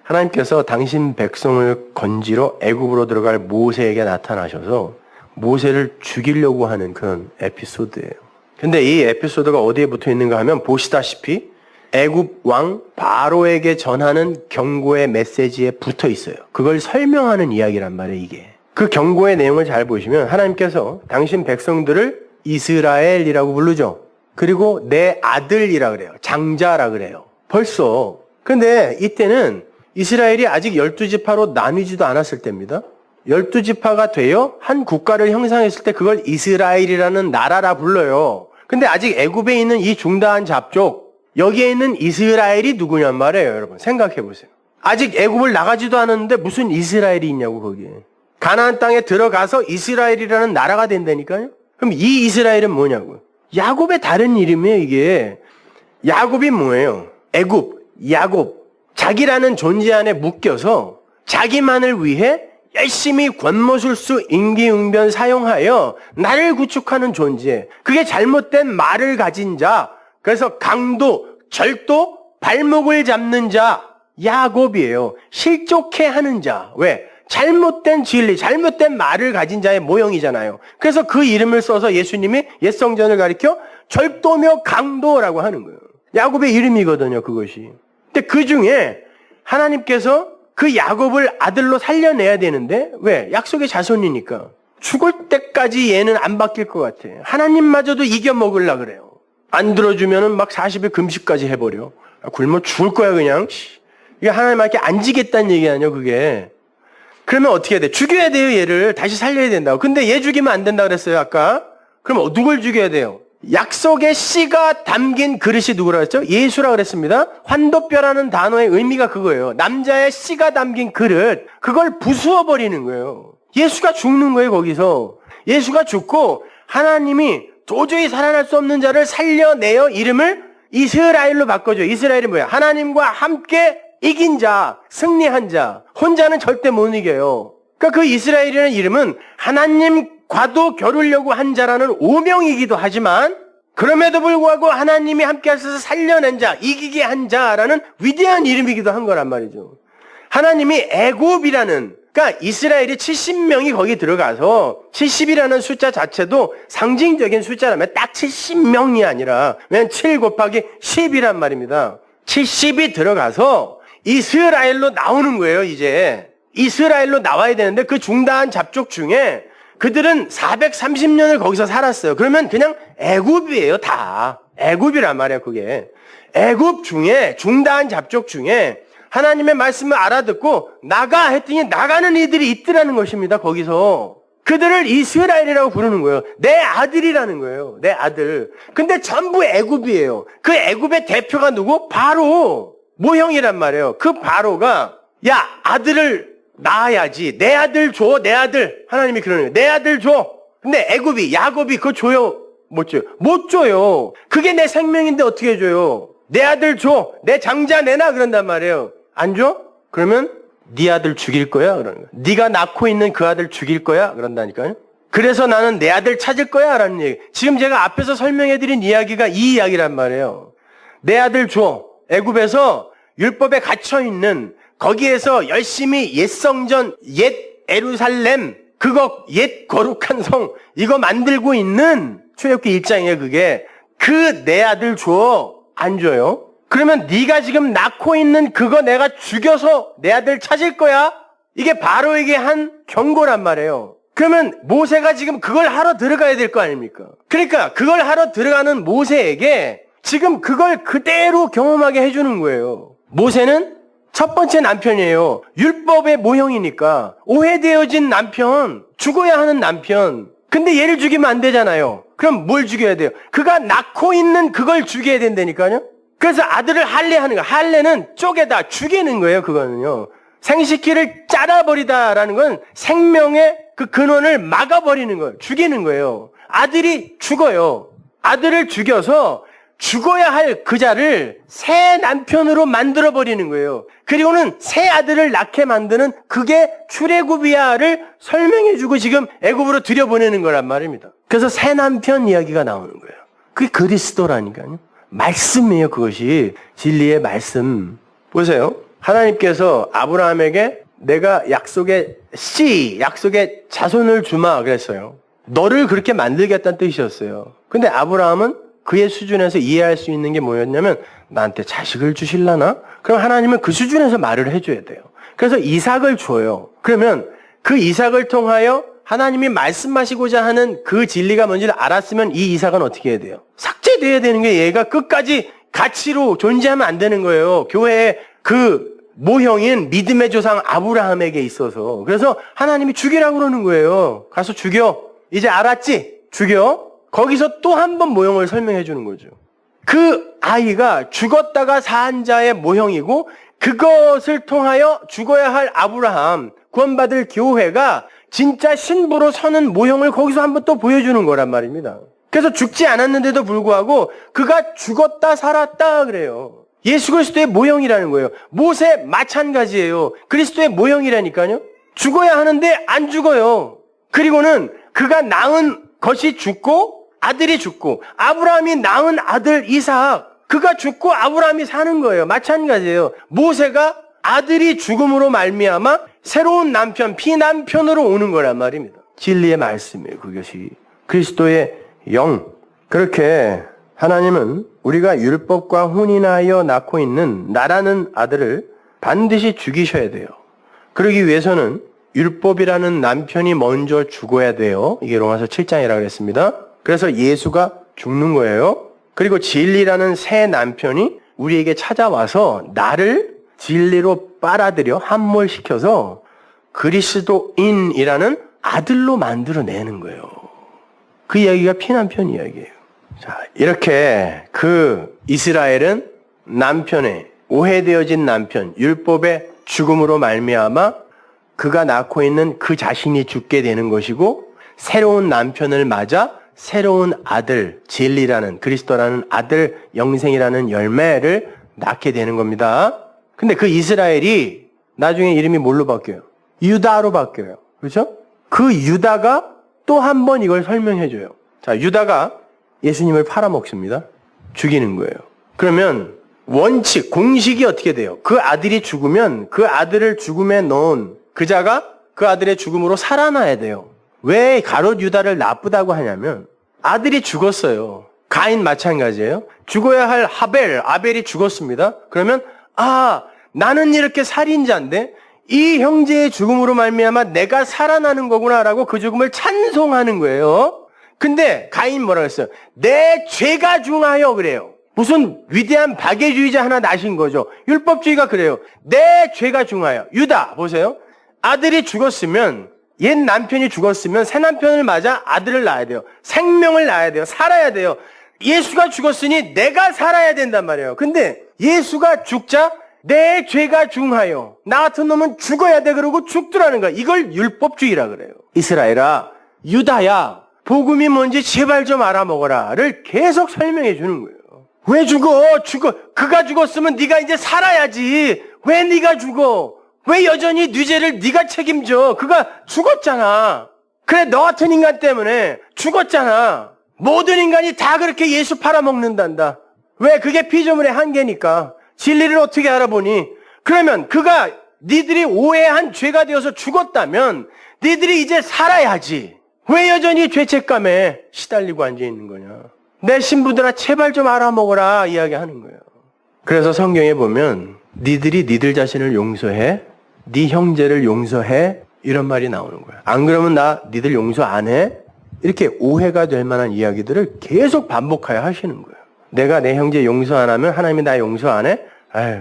하나님께서 당신 백성을 건지러 애굽으로 들어갈 모세에게 나타나셔서 모세를 죽이려고 하는 그런 에피소드예요. 근데 이 에피소드가 어디에 붙어 있는가 하면 보시다시피 애굽 왕 바로에게 전하는 경고의 메시지에 붙어 있어요. 그걸 설명하는 이야기란 말이에요, 이게. 그 경고의 내용을 잘 보시면 하나님께서 당신 백성들을 이스라엘이라고 부르죠. 그리고 내 아들이라 그래요. 장자라 그래요. 벌써. 근데 이때는 이스라엘이 아직 12지파로 나뉘지도 않았을 때입니다. 12지파가 되어 한 국가를 형성했을 때 그걸 이스라엘이라는 나라라 불러요. 근데 아직 애굽에 있는 이 중다한 잡족, 여기에 있는 이스라엘이 누구냔 말이에요, 여러분. 생각해 보세요. 아직 애굽을 나가지도 않았는데 무슨 이스라엘이 있냐고, 거기에. 가나안 땅에 들어가서 이스라엘이라는 나라가 된다니까요. 그럼 이 이스라엘은 뭐냐고요? 야곱의 다른 이름이에요, 이게. 야곱이 뭐예요? 애굽, 야곱. 자기라는 존재 안에 묶여서 자기만을 위해 열심히 권모술수 임기응변 사용하여 나를 구축하는 존재. 그게 잘못된 말을 가진 자. 그래서 강도, 절도, 발목을 잡는 자. 야곱이에요. 실족해 하는 자. 왜? 잘못된 진리, 잘못된 말을 가진 자의 모형이잖아요. 그래서 그 이름을 써서 예수님이 옛성전을 가리켜 절도며 강도라고 하는 거예요. 야곱의 이름이거든요, 그것이. 근데 그 중에 하나님께서 그 야곱을 아들로 살려내야 되는데 왜? 약속의 자손이니까. 죽을 때까지 얘는 안 바뀔 것 같아. 하나님마저도 이겨먹으려고 그래요. 안 들어주면은 막 40일 금식까지 해버려. 굶어 죽을 거야 그냥. 이게 하나님께 안 지겠다는 얘기 아니야 그게. 그러면 어떻게 해야 돼? 죽여야 돼요, 얘를. 다시 살려야 된다고. 근데 얘 죽이면 안 된다 그랬어요, 아까. 그럼 누굴 죽여야 돼요? 약속의 씨가 담긴 그릇이 누구라 그랬죠? 예수라 그랬습니다. 환도뼈라는 단어의 의미가 그거예요. 남자의 씨가 담긴 그릇. 그걸 부수어 버리는 거예요. 예수가 죽는 거예요, 거기서. 예수가 죽고 하나님이 도저히 살아날 수 없는 자를 살려내어 이름을 이스라엘로 바꿔줘. 이스라엘이 뭐야? 하나님과 함께 이긴 자, 승리한 자. 혼자는 절대 못 이겨요. 그러니까 그 이스라엘이라는 이름은 하나님과도 겨루려고 한 자라는 오명이기도 하지만 그럼에도 불구하고 하나님이 함께 하셔서 살려낸 자, 이기게 한 자라는 위대한 이름이기도 한 거란 말이죠. 하나님이 애굽이라는, 그러니까 이스라엘이 70명이 거기 들어가서 70이라는 숫자 자체도 상징적인 숫자라면 딱 70명이 아니라 왜냐면 7 곱하기 10이란 말입니다. 70이 들어가서 이스라엘로 나오는 거예요. 이제 이스라엘로 나와야 되는데 그 중다한 잡족 중에 그들은 430년을 거기서 살았어요. 그러면 그냥 애굽이에요. 다 애굽이란 말이에요. 그게 애굽 중에 중다한 잡족 중에 하나님의 말씀을 알아듣고 나가 했더니 나가는 이들이 있더라는 것입니다. 거기서 그들을 이스라엘이라고 부르는 거예요. 내 아들이라는 거예요. 내 아들. 근데 전부 애굽이에요. 그 애굽의 대표가 누구? 바로 모형이란 말이에요. 그 바로가 야 아들을 낳아야지. 내 아들 줘. 내 아들. 하나님이 그러는 거예요. 내 아들 줘. 근데 애굽이 야곱이 그거 줘요? 못 줘요. 못 줘요. 그게 내 생명인데 어떻게 줘요? 내 아들 줘. 내 장자 내놔 그런단 말이에요. 안 줘? 그러면 네 아들 죽일 거야 그러는 거야. 네가 낳고 있는 그 아들 죽일 거야 그런다니까요. 그래서 나는 내 아들 찾을 거야 라는 얘기. 지금 제가 앞에서 설명해드린 이야기가 이 이야기란 말이에요. 내 아들 줘. 애굽에서 율법에 갇혀있는 거기에서 열심히 옛 성전, 옛 예루살렘, 그거 옛 거룩한 성 이거 만들고 있는 출애굽기 1장이에요. 그게 그 내 아들 줘. 안 줘요? 그러면 네가 지금 낳고 있는 그거 내가 죽여서 내 아들 찾을 거야? 이게 바로에게 한 경고란 말이에요. 그러면 모세가 지금 그걸 하러 들어가야 될 거 아닙니까? 그러니까 그걸 하러 들어가는 모세에게 지금 그걸 그대로 경험하게 해주는 거예요. 모세는 첫 번째 남편이에요. 율법의 모형이니까 오해되어진 남편, 죽어야 하는 남편. 근데 얘를 죽이면 안 되잖아요. 그럼 뭘 죽여야 돼요? 그가 낳고 있는 그걸 죽여야 된다니까요. 그래서 아들을 할례하는 거예요. 할례는 쪼개다 죽이는 거예요. 그거는요. 생식기를 잘라버리다라는 건 생명의 그 근원을 막아버리는 거예요. 죽이는 거예요. 아들이 죽어요. 아들을 죽여서 죽어야 할 그자를 새 남편으로 만들어버리는 거예요. 그리고는 새 아들을 낳게 만드는 그게 출애굽이야를 설명해주고 지금 애굽으로 들여보내는 거란 말입니다. 그래서 새 남편 이야기가 나오는 거예요. 그게 그리스도라니까요. 말씀이에요. 그것이 진리의 말씀. 보세요. 하나님께서 아브라함에게 내가 약속의 씨, 약속의 자손을 주마 그랬어요. 너를 그렇게 만들겠다는 뜻이었어요. 근데 아브라함은 그의 수준에서 이해할 수 있는 게 뭐였냐면 나한테 자식을 주실라나? 그럼 하나님은 그 수준에서 말을 해줘야 돼요. 그래서 이삭을 줘요. 그러면 그 이삭을 통하여 하나님이 말씀하시고자 하는 그 진리가 뭔지를 알았으면 이 이삭은 어떻게 해야 돼요? 삭제돼야 되는 게 얘가 끝까지 가치로 존재하면 안 되는 거예요. 교회의 그 모형인 믿음의 조상 아브라함에게 있어서. 그래서 하나님이 죽이라고 그러는 거예요. 가서 죽여. 이제 알았지? 죽여. 거기서 또 한 번 모형을 설명해 주는 거죠. 그 아이가 죽었다가 산 자의 모형이고 그것을 통하여 죽어야 할 아브라함, 구원받을 교회가 진짜 신부로 서는 모형을 거기서 한번 또 보여주는 거란 말입니다. 그래서 죽지 않았는데도 불구하고 그가 죽었다 살았다 그래요. 예수 그리스도의 모형이라는 거예요. 모세 마찬가지예요. 그리스도의 모형이라니까요. 죽어야 하는데 안 죽어요. 그리고는 그가 낳은 것이 죽고 아들이 죽고 아브라함이 낳은 아들 이삭 그가 죽고 아브라함이 사는 거예요. 마찬가지예요. 모세가 아들이 죽음으로 말미암아 새로운 남편, 피남편으로 오는 거란 말입니다. 진리의 말씀이에요. 그것이 그리스도의 영. 그렇게 하나님은 우리가 율법과 혼인하여 낳고 있는 나라는 아들을 반드시 죽이셔야 돼요. 그러기 위해서는 율법이라는 남편이 먼저 죽어야 돼요. 이게 로마서 7장이라고 그랬습니다. 그래서 예수가 죽는 거예요. 그리고 진리라는 새 남편이 우리에게 찾아와서 나를 진리로 빨아들여 함몰시켜서 그리스도인이라는 아들로 만들어내는 거예요. 그 이야기가 피남편 이야기예요. 자, 이렇게 그 이스라엘은 남편의 오해되어진 남편, 율법의 죽음으로 말미암아 그가 낳고 있는 그 자신이 죽게 되는 것이고 새로운 남편을 맞아 새로운 아들, 진리라는 그리스도라는 아들 영생이라는 열매를 낳게 되는 겁니다. 근데 그 이스라엘이 나중에 이름이 뭘로 바뀌어요? 유다로 바뀌어요. 그렇죠? 그 유다가 또 한 번 이걸 설명해 줘요. 자, 유다가 예수님을 팔아먹습니다. 죽이는 거예요. 그러면 원칙, 공식이 어떻게 돼요? 그 아들이 죽으면 그 아들을 죽음에 넣은 그자가 그 아들의 죽음으로 살아나야 돼요. 왜 가롯 유다를 나쁘다고 하냐면 아들이 죽었어요. 가인 마찬가지예요. 죽어야 할 아벨이 죽었습니다. 그러면 나는 이렇게 살인자인데 이 형제의 죽음으로 말미암아 내가 살아나는 거구나라고 그 죽음을 찬송하는 거예요. 근데 가인 뭐라 그랬어요? 내 죄가 중하여 그래요. 무슨 위대한 박애주의자 하나 나신 거죠. 율법주의가 그래요. 내 죄가 중하여. 유다 보세요. 아들이 죽었으면 옛 남편이 죽었으면 새 남편을 맞아 아들을 낳아야 돼요. 생명을 낳아야 돼요. 살아야 돼요. 예수가 죽었으니 내가 살아야 된단 말이에요. 근데 예수가 죽자 내 죄가 중하여. 나 같은 놈은 죽어야 돼. 그러고 죽더라는 거야. 이걸 율법주의라 그래요. 이스라엘아, 유다야, 복음이 뭔지 제발 좀 알아먹어라를 계속 설명해 주는 거예요. 왜 죽어? 그가 죽었으면 네가 이제 살아야지. 왜 네가 죽어? 왜 여전히 네 죄를 네가 책임져? 그가 죽었잖아. 그래, 너 같은 인간 때문에 죽었잖아. 모든 인간이 다 그렇게 예수 팔아먹는단다. 왜? 그게 피조물의 한계니까. 진리를 어떻게 알아보니? 그러면 그가 니들이 오해한 죄가 되어서 죽었다면 니들이 이제 살아야지. 왜 여전히 죄책감에 시달리고 앉아있는 거냐? 내 신부들아 제발 좀 알아먹어라 이야기하는 거예요. 그래서 성경에 보면 니들이 니들 자신을 용서해, 네 형제를 용서해 이런 말이 나오는 거야. 안 그러면 나 니들 용서 안 해? 이렇게 오해가 될 만한 이야기들을 계속 반복하여 하시는 거예요. 내가 내 형제 용서 안 하면 하나님이 나 용서 안 해?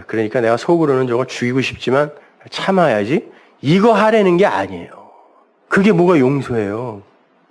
그러니까 내가 속으로는 저거 죽이고 싶지만 참아야지. 이거 하라는 게 아니에요. 그게 뭐가 용서예요?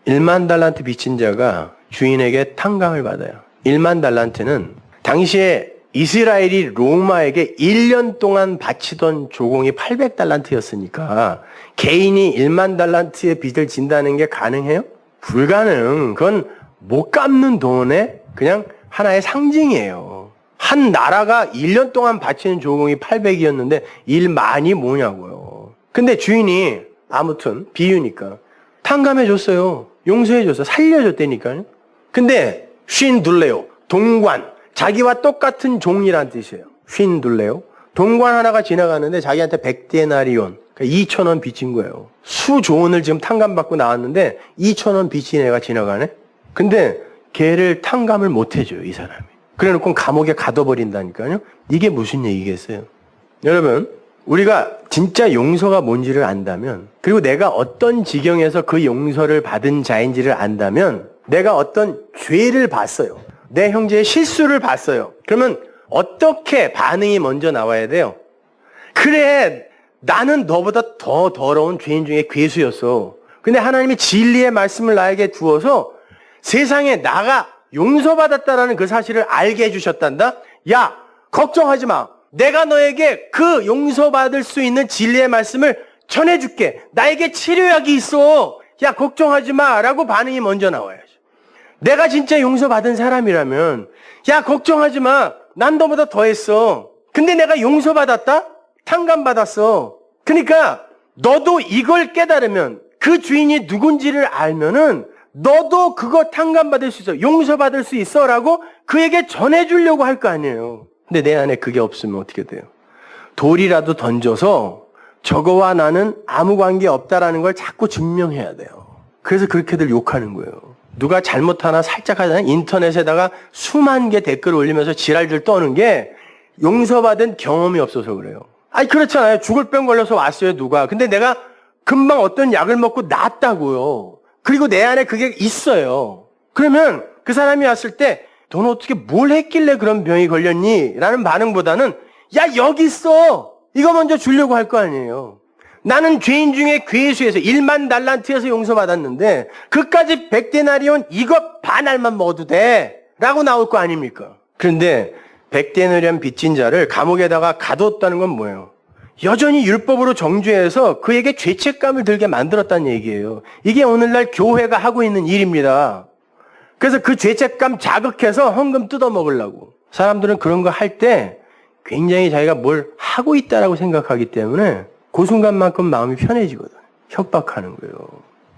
1만 달란트 빚진 자가 주인에게 탕감을 받아요. 1만 달란트는 당시에 이스라엘이 로마에게 1년 동안 바치던 조공이 800달란트였으니까 개인이 1만 달란트의 빚을 진다는 게 가능해요? 불가능. 그건 못 갚는 돈의 그냥 하나의 상징이에요. 한 나라가 1년 동안 바치는 조공이 800이었는데 1만이 뭐냐고요. 근데 주인이 아무튼 비유니까 탕감해줬어요. 용서해줬어요. 살려줬다니까요. 근데 쉰둘레오, 동관, 자기와 똑같은 종이란 뜻이에요. 쉰둘레오. 동관 하나가 지나가는데 자기한테 100데나리온, 그러니까 2,000원 빚진 거예요. 수조원을 지금 탕감받고 나왔는데 2,000원 빚진 애가 지나가네? 근데 걔를 탕감을 못 해줘요, 이 사람이. 그래 놓고 감옥에 가둬버린다니까요. 이게 무슨 얘기겠어요? 여러분, 우리가 진짜 용서가 뭔지를 안다면, 그리고 내가 어떤 지경에서 그 용서를 받은 자인지를 안다면, 내가 어떤 죄를 봤어요. 내 형제의 실수를 봤어요. 그러면 어떻게 반응이 먼저 나와야 돼요? 그래, 나는 너보다 더 더러운 죄인 중에 괴수였어. 근데 하나님이 진리의 말씀을 나에게 두어서 세상에 나가 용서받았다라는 그 사실을 알게 해주셨단다? 야, 걱정하지 마. 내가 너에게 그 용서받을 수 있는 진리의 말씀을 전해줄게. 나에게 치료약이 있어. 야, 걱정하지 마. 라고 반응이 먼저 나와야지. 내가 진짜 용서받은 사람이라면, 야, 걱정하지 마. 난 너보다 더 했어. 근데 내가 용서받았다? 탕감받았어. 그러니까 너도 이걸 깨달으면, 그 주인이 누군지를 알면은 너도 그거 탕감받을 수 있어. 용서받을 수 있어. 라고 그에게 전해주려고 할 거 아니에요. 근데 내 안에 그게 없으면 어떻게 돼요? 돌이라도 던져서 저거와 나는 아무 관계 없다라는 걸 자꾸 증명해야 돼요. 그래서 그렇게들 욕하는 거예요. 누가 잘못 하나 살짝 하잖아요. 인터넷에다가 수만 개 댓글 올리면서 지랄들 떠는 게 용서받은 경험이 없어서 그래요. 아니 그렇잖아요. 죽을 병 걸려서 왔어요, 누가. 근데 내가 금방 어떤 약을 먹고 낫다고요. 그리고 내 안에 그게 있어요. 그러면 그 사람이 왔을 때 너는 어떻게 뭘 했길래 그런 병이 걸렸니? 라는 반응보다는 야, 여기 있어. 이거 먼저 주려고 할 거 아니에요. 나는 죄인 중에 괴수에서 1만 달란트에서 용서받았는데 그까지 100데나리온 이거 반 알만 먹어도 돼. 라고 나올 거 아닙니까? 그런데 100데나리온 빚진 자를 감옥에다가 가뒀다는 건 뭐예요? 여전히 율법으로 정죄해서 그에게 죄책감을 들게 만들었다는 얘기예요. 이게 오늘날 교회가 하고 있는 일입니다. 그래서 그 죄책감 자극해서 헌금 뜯어먹으려고. 사람들은 그런 거 할 때 굉장히 자기가 뭘 하고 있다라고 생각하기 때문에 그 순간만큼 마음이 편해지거든. 협박하는 거예요.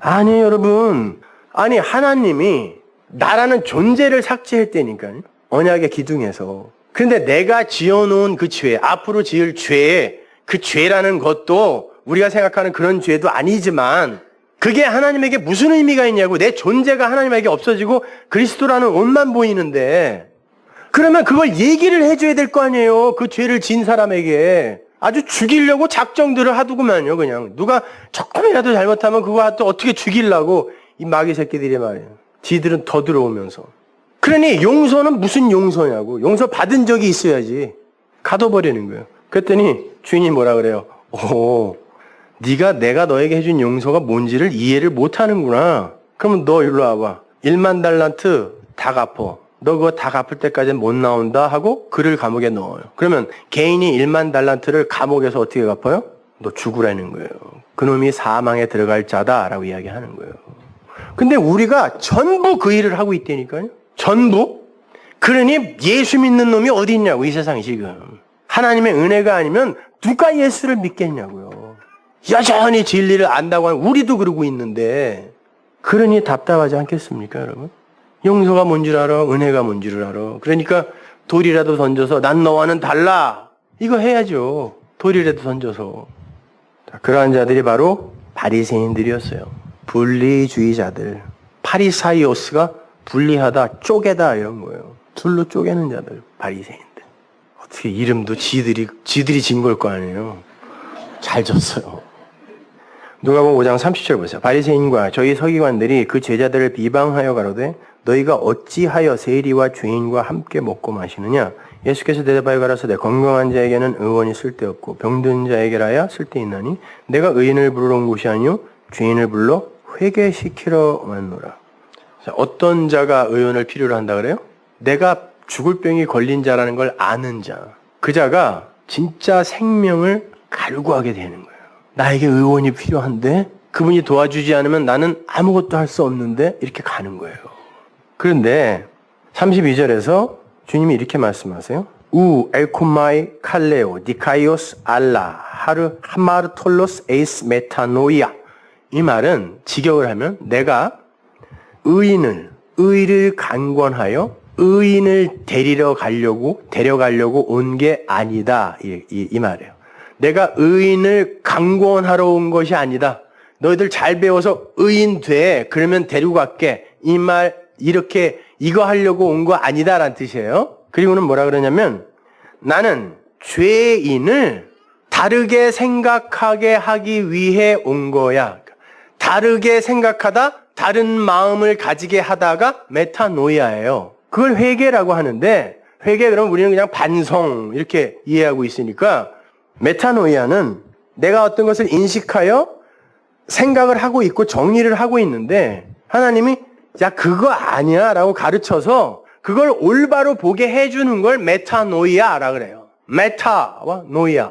아니에요, 여러분. 아니, 하나님이 나라는 존재를 삭제했다니까요. 언약의 기둥에서. 그런데 내가 지어놓은 그 죄, 앞으로 지을 죄, 그 죄라는 것도 우리가 생각하는 그런 죄도 아니지만 그게 하나님에게 무슨 의미가 있냐고. 내 존재가 하나님에게 없어지고 그리스도라는 옷만 보이는데 그러면 그걸 얘기를 해줘야 될 거 아니에요. 그 죄를 진 사람에게. 아주 죽이려고 작정들을 하두구만요. 그냥 누가 조금이라도 잘못하면 그거 또 어떻게 죽이려고 이 마귀 새끼들이 말이에요. 지들은 더 들어오면서. 그러니 용서는 무슨 용서냐고. 용서 받은 적이 있어야지. 가둬버리는 거예요. 그랬더니 주인이 뭐라 그래요? 오, 네가 내가 너에게 해준 용서가 뭔지를 이해를 못하는구나. 그러면 너 일로 와봐. 1만 달란트 다 갚어. 너 그거 다 갚을 때까지는 못 나온다 하고 그를 감옥에 넣어요. 그러면 개인이 1만 달란트를 감옥에서 어떻게 갚아요? 너 죽으라는 거예요. 그놈이 사망에 들어갈 자다라고 이야기하는 거예요. 근데 우리가 전부 그 일을 하고 있다니까요. 전부. 그러니 예수 믿는 놈이 어디 있냐고, 이 세상에 지금. 하나님의 은혜가 아니면 누가 예수를 믿겠냐고요. 여전히 진리를 안다고 하는 우리도 그러고 있는데 그러니 답답하지 않겠습니까, 여러분? 용서가 뭔지를 알아, 은혜가 뭔지를 알아. 그러니까 돌이라도 던져서 난 너와는 달라. 이거 해야죠. 돌이라도 던져서. 그러한 자들이 바로 바리새인들이었어요. 분리주의자들. 파리사이오스가 분리하다, 쪼개다 이런 거예요. 둘로 쪼개는 자들, 바리새인들. 어떻게 이름도 지들이 진 걸 거 아니에요. 잘 졌어요. 누가복음 5장 30절 보세요. 바리새인과 저희 서기관들이 그 제자들을 비방하여 가로되 너희가 어찌하여 세리와 죄인과 함께 먹고 마시느냐? 예수께서 대답하여 가라사대 건강한 자에게는 의원이 쓸데없고 병든 자에게라야 쓸데있나니 내가 의인을 부르러 온 곳이 아니요 죄인을 불러 회개시키러 왔노라. 어떤 자가 의원을 필요로 한다 그래요? 내가 죽을 병이 걸린 자라는 걸 아는 자. 그 자가 진짜 생명을 갈구하게 되는 거예요. 나에게 의원이 필요한데 그분이 도와주지 않으면 나는 아무것도 할 수 없는데 이렇게 가는 거예요. 그런데 32절에서 주님이 이렇게 말씀하세요. 우 엘코마이 칼레오 니카이오스 알라 하르 하마르톨로스 에이스 메타노이아. 이 말은 직역을 하면 내가 의를 강권하여 의인을 데려가려고 온 게 아니다. 이 말이에요. 내가 의인을 강권하러 온 것이 아니다. 너희들 잘 배워서 의인 돼. 그러면 데리고 갈게. 이 말 이렇게 이거 하려고 온 거 아니다라는 뜻이에요. 그리고는 뭐라 그러냐면 나는 죄인을 다르게 생각하게 하기 위해 온 거야. 다르게 생각하다 다른 마음을 가지게 하다가 메타노이아예요. 그걸 회개라고 하는데 회개 그러면 우리는 그냥 반성 이렇게 이해하고 있으니까 메타노이아는 내가 어떤 것을 인식하여 생각을 하고 있고 정리를 하고 있는데 하나님이 야 그거 아니야 라고 가르쳐서 그걸 올바로 보게 해주는 걸 메타노이아라 그래요. 메타와 노이아.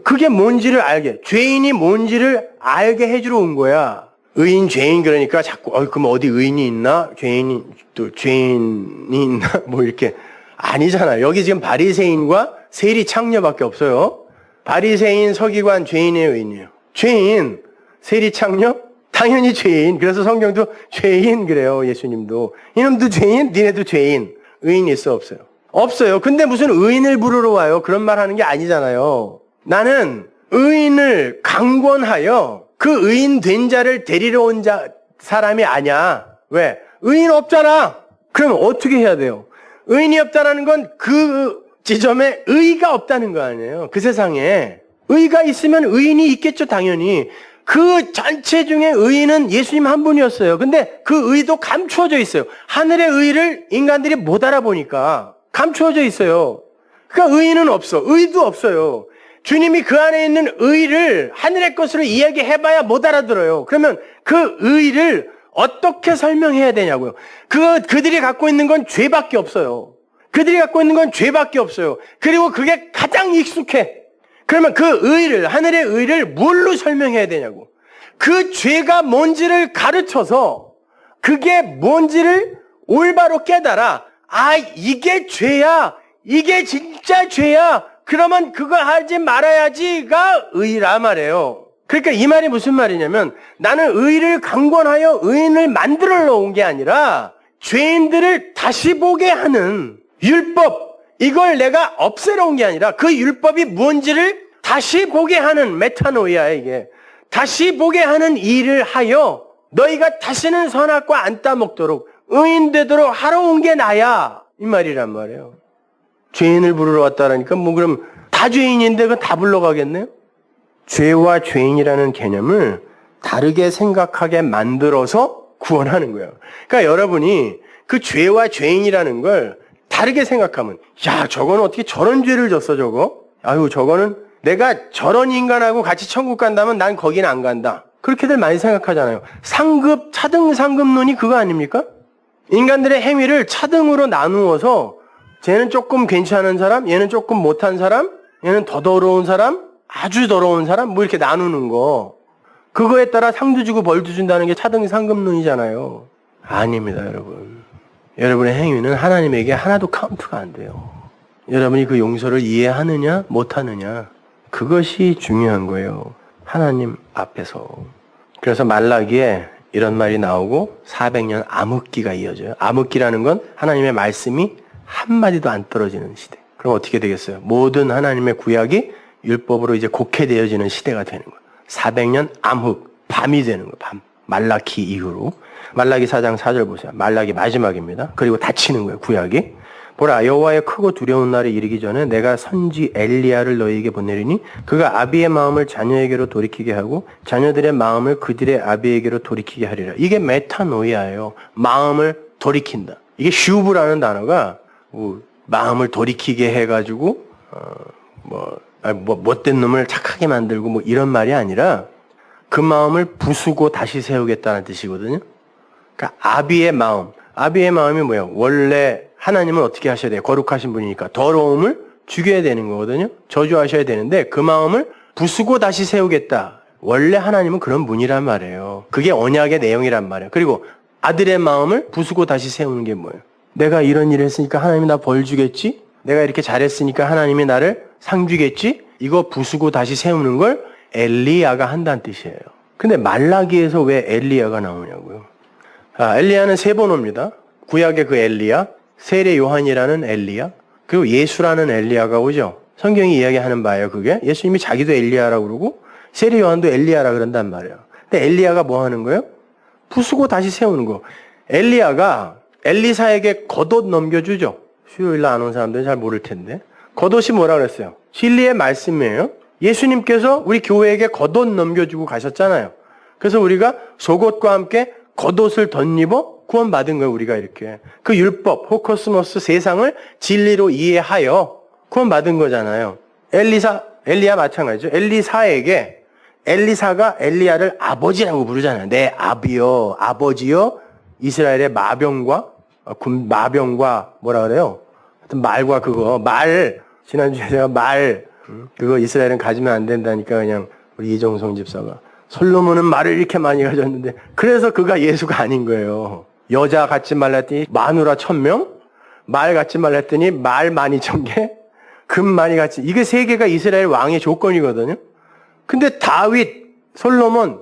그게 뭔지를 알게, 죄인이 뭔지를 알게 해주러 온 거야. 의인, 죄인 그러니까 자꾸 그럼 어디 의인이 있나? 죄인이 있나? 뭐 이렇게 아니잖아요. 여기 지금 바리새인과 세리 창녀밖에 없어요. 바리새인, 서기관, 죄인의 의인이에요. 죄인, 세리 창녀? 당연히 죄인. 그래서 성경도 죄인 그래요. 예수님도. 이놈도 죄인, 니네도 죄인. 의인 있어 없어요? 없어요. 근데 무슨 의인을 부르러 와요? 그런 말 하는 게 아니잖아요. 나는 의인을 강권하여 그 의인 된 자를 데리러 온 사람이 아니야. 왜? 의인 없잖아. 그럼 어떻게 해야 돼요? 의인이 없다는 건 그 지점에 의가 없다는 거 아니에요. 그 세상에. 의가 있으면 의인이 있겠죠, 당연히. 그 전체 중에 의인은 예수님 한 분이었어요. 근데 그 의도 감추어져 있어요. 하늘의 의를 인간들이 못 알아보니까 감추어져 있어요. 그러니까 의인은 없어. 의도 없어요. 주님이 그 안에 있는 의를 하늘의 것으로 이야기해봐야 못 알아들어요. 그러면 그 의를 어떻게 설명해야 되냐고요. 그들이 갖고 있는 건 죄밖에 없어요. 그들이 갖고 있는 건 죄밖에 없어요. 그리고 그게 가장 익숙해. 그러면 그 의를, 하늘의 의를 뭘로 설명해야 되냐고. 그 죄가 뭔지를 가르쳐서 그게 뭔지를 올바로 깨달아. 아, 이게 죄야. 이게 진짜 죄야. 그러면 그거 하지 말아야지가 의라 말이에요. 그러니까 이 말이 무슨 말이냐면 나는 의를 강권하여 의인을 만들어 놓은 게 아니라 죄인들을 다시 보게 하는 율법, 이걸 내가 없애놓은 게 아니라 그 율법이 뭔지를 다시 보게 하는 메타노이야. 이게 다시 보게 하는 일을 하여 너희가 다시는 선악과 안 따먹도록 의인 되도록 하러 온 게 나야, 이 말이란 말이에요. 죄인을 부르러 왔다라니까 뭐 그럼 다 죄인인데 그건 다 불러가겠네요? 죄와 죄인이라는 개념을 다르게 생각하게 만들어서 구원하는 거예요. 그러니까 여러분이 그 죄와 죄인이라는 걸 다르게 생각하면, 야, 저거는 어떻게 저런 죄를 졌어, 저거? 아유, 저거는 내가 저런 인간하고 같이 천국 간다면 난 거기는 안 간다. 그렇게들 많이 생각하잖아요. 상급, 차등, 상급론이 그거 아닙니까? 인간들의 행위를 차등으로 나누어서 쟤는 조금 괜찮은 사람, 얘는 조금 못한 사람, 얘는 더 더러운 사람, 아주 더러운 사람, 뭐 이렇게 나누는 거. 그거에 따라 상도 주고 벌도 준다는 게 차등, 상급론이잖아요. 아닙니다, 여러분. 여러분의 행위는 하나님에게 하나도 카운트가 안 돼요. 여러분이 그 용서를 이해하느냐, 못하느냐, 그것이 중요한 거예요. 하나님 앞에서. 그래서 말라기에 이런 말이 나오고 400년 암흑기가 이어져요. 암흑기라는 건 하나님의 말씀이 한마디도 안 떨어지는 시대. 그럼 어떻게 되겠어요? 모든 하나님의 구약이 율법으로 이제 곡해되어지는 시대가 되는 거예요. 400년 암흑, 밤이 되는 거예요. 밤. 말라기 이후로. 말라기 4장 4절 보세요. 말라기 마지막입니다. 그리고 닫히는 거예요, 구약이. 보라, 여호와의 크고 두려운 날이 이르기 전에 내가 선지 엘리야를 너희에게 보내리니 그가 아비의 마음을 자녀에게로 돌이키게 하고 자녀들의 마음을 그들의 아비에게로 돌이키게 하리라. 이게 메타노이아예요. 마음을 돌이킨다. 이게 슈브라는 단어가 마음을 돌이키게 해가지고 못된 놈을 착하게 만들고 뭐 이런 말이 아니라 그 마음을 부수고 다시 세우겠다는 뜻이거든요. 그러니까 아비의 마음. 아비의 마음이 뭐예요? 원래 하나님은 어떻게 하셔야 돼요? 거룩하신 분이니까 더러움을 죽여야 되는 거거든요. 저주하셔야 되는데 그 마음을 부수고 다시 세우겠다. 원래 하나님은 그런 분이란 말이에요. 그게 언약의 내용이란 말이에요. 그리고 아들의 마음을 부수고 다시 세우는 게 뭐예요? 내가 이런 일을 했으니까 하나님이 나 벌 주겠지? 내가 이렇게 잘했으니까 하나님이 나를 상 주겠지? 이거 부수고 다시 세우는 걸 엘리야가 한다는 뜻이에요. 근데 말라기에서 왜 엘리야가 나오냐고요? 엘리야는 세 번 옵니다. 구약의 그 엘리야, 세례 요한이라는 엘리야, 그리고 예수라는 엘리야가 오죠. 성경이 이야기하는 바예요, 그게. 예수님이 자기도 엘리야라고 그러고 세례 요한도 엘리야라 그런단 말이에요. 근데 엘리야가 뭐 하는 거예요? 부수고 다시 세우는 거. 엘리야가 엘리사에게 겉옷 넘겨주죠. 수요일날 안 온 사람들은 잘 모를 텐데. 겉옷이 뭐라 그랬어요? 진리의 말씀이에요. 예수님께서 우리 교회에게 겉옷 넘겨주고 가셨잖아요. 그래서 우리가 속옷과 함께 겉옷을 덧입어 구원받은 거예요, 우리가 이렇게. 그 율법, 호코스모스 세상을 진리로 이해하여 구원받은 거잖아요. 엘리야 마찬가지죠. 엘리사가 엘리야를 아버지라고 부르잖아요. 내 아비요, 아버지요, 이스라엘의 마병과 뭐라 그래요? 하여튼 말과 그거, 지난주에 제가 그거 이스라엘은 가지면 안 된다니까 그냥 우리 이정성 집사가. 솔로몬은 말을 이렇게 많이 가졌는데 그래서 그가 예수가 아닌 거예요. 여자 갖지 말라 했더니 마누라 1000명, 말 갖지 말라 했더니 말 12,000개, 금 많이 갖지. 이게 세 개가 이스라엘 왕의 조건이거든요. 근데 다윗, 솔로몬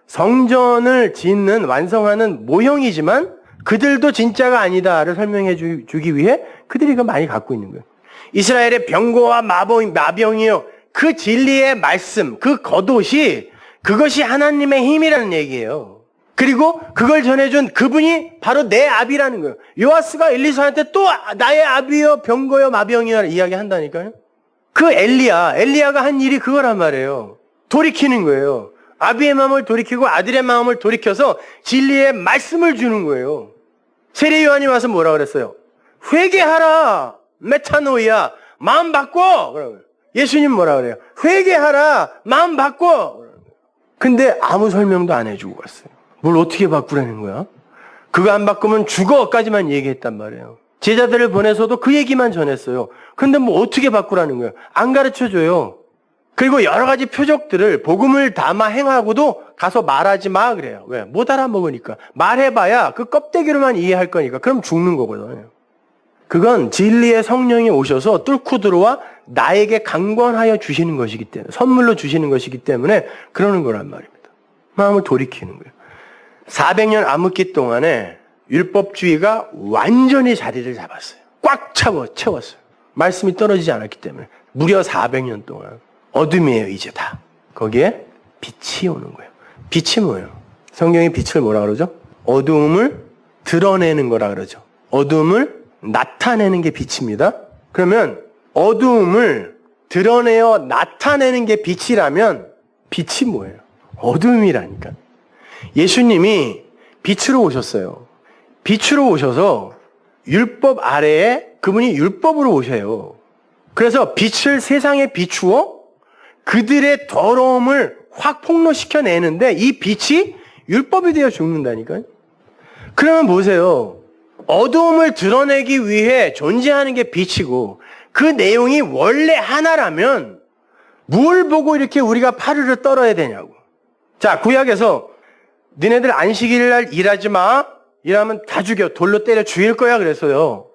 성전을 짓는 완성하는 모형이지만 그들도 진짜가 아니다를 설명해 주기 위해 그들이 그 많이 갖고 있는 거예요. 이스라엘의 병거와 마병이요. 그 진리의 말씀, 그 겉옷이 그것이 하나님의 힘이라는 얘기예요. 그리고 그걸 전해준 그분이 바로 내 아비라는 거예요. 요아스가 엘리사한테 또 나의 아비여 병거여 마병이여 이야기한다니까요. 그 엘리야가 한 일이 그거란 말이에요. 돌이키는 거예요. 아비의 마음을 돌이키고 아들의 마음을 돌이켜서 진리의 말씀을 주는 거예요. 세례 요한이 와서 뭐라 그랬어요? 회개하라. 메타노이아. 마음 바꿔. 예수님 뭐라 그래요? 회개하라. 마음 바꿔. 근데 아무 설명도 안 해주고 갔어요. 뭘 어떻게 바꾸라는 거야? 그거 안 바꾸면 죽어까지만 얘기했단 말이에요. 제자들을 보내서도 그 얘기만 전했어요. 근데 뭐 어떻게 바꾸라는 거예요? 안 가르쳐줘요. 그리고 여러 가지 표적들을 복음을 담아 행하고도 가서 말하지 마 그래요. 왜? 못 알아먹으니까. 말해봐야 그 껍데기로만 이해할 거니까. 그럼 죽는 거거든요. 그건 진리의 성령이 오셔서 뚫고 들어와 나에게 강권하여 주시는 것이기 때문에, 선물로 주시는 것이기 때문에 그러는 거란 말입니다. 마음을 돌이키는 거예요. 400년 암흑기 동안에 율법주의가 완전히 자리를 잡았어요. 꽉 채웠어요. 말씀이 떨어지지 않았기 때문에. 무려 400년 동안. 어둠이에요, 이제 다. 거기에 빛이 오는 거예요. 빛이 뭐예요? 성경이 빛을 뭐라 그러죠? 어두움을 드러내는 거라 그러죠. 어두움을 나타내는 게 빛입니다. 그러면 어두움을 드러내어 나타내는 게 빛이라면 빛이 뭐예요? 어두움이라니까. 예수님이 빛으로 오셨어요. 빛으로 오셔서 율법 아래에 그분이 율법으로 오셔요. 그래서 빛을 세상에 비추어 그들의 더러움을 확 폭로시켜내는데 이 빛이 율법이 되어 죽는다니까요. 그러면 보세요. 어두움을 드러내기 위해 존재하는 게 빛이고 그 내용이 원래 하나라면 뭘 보고 이렇게 우리가 파르르 떨어야 되냐고. 자, 구약에서 너네들 안식일날 일하지 마. 일하면 다 죽여. 돌로 때려 죽일 거야 그랬어요.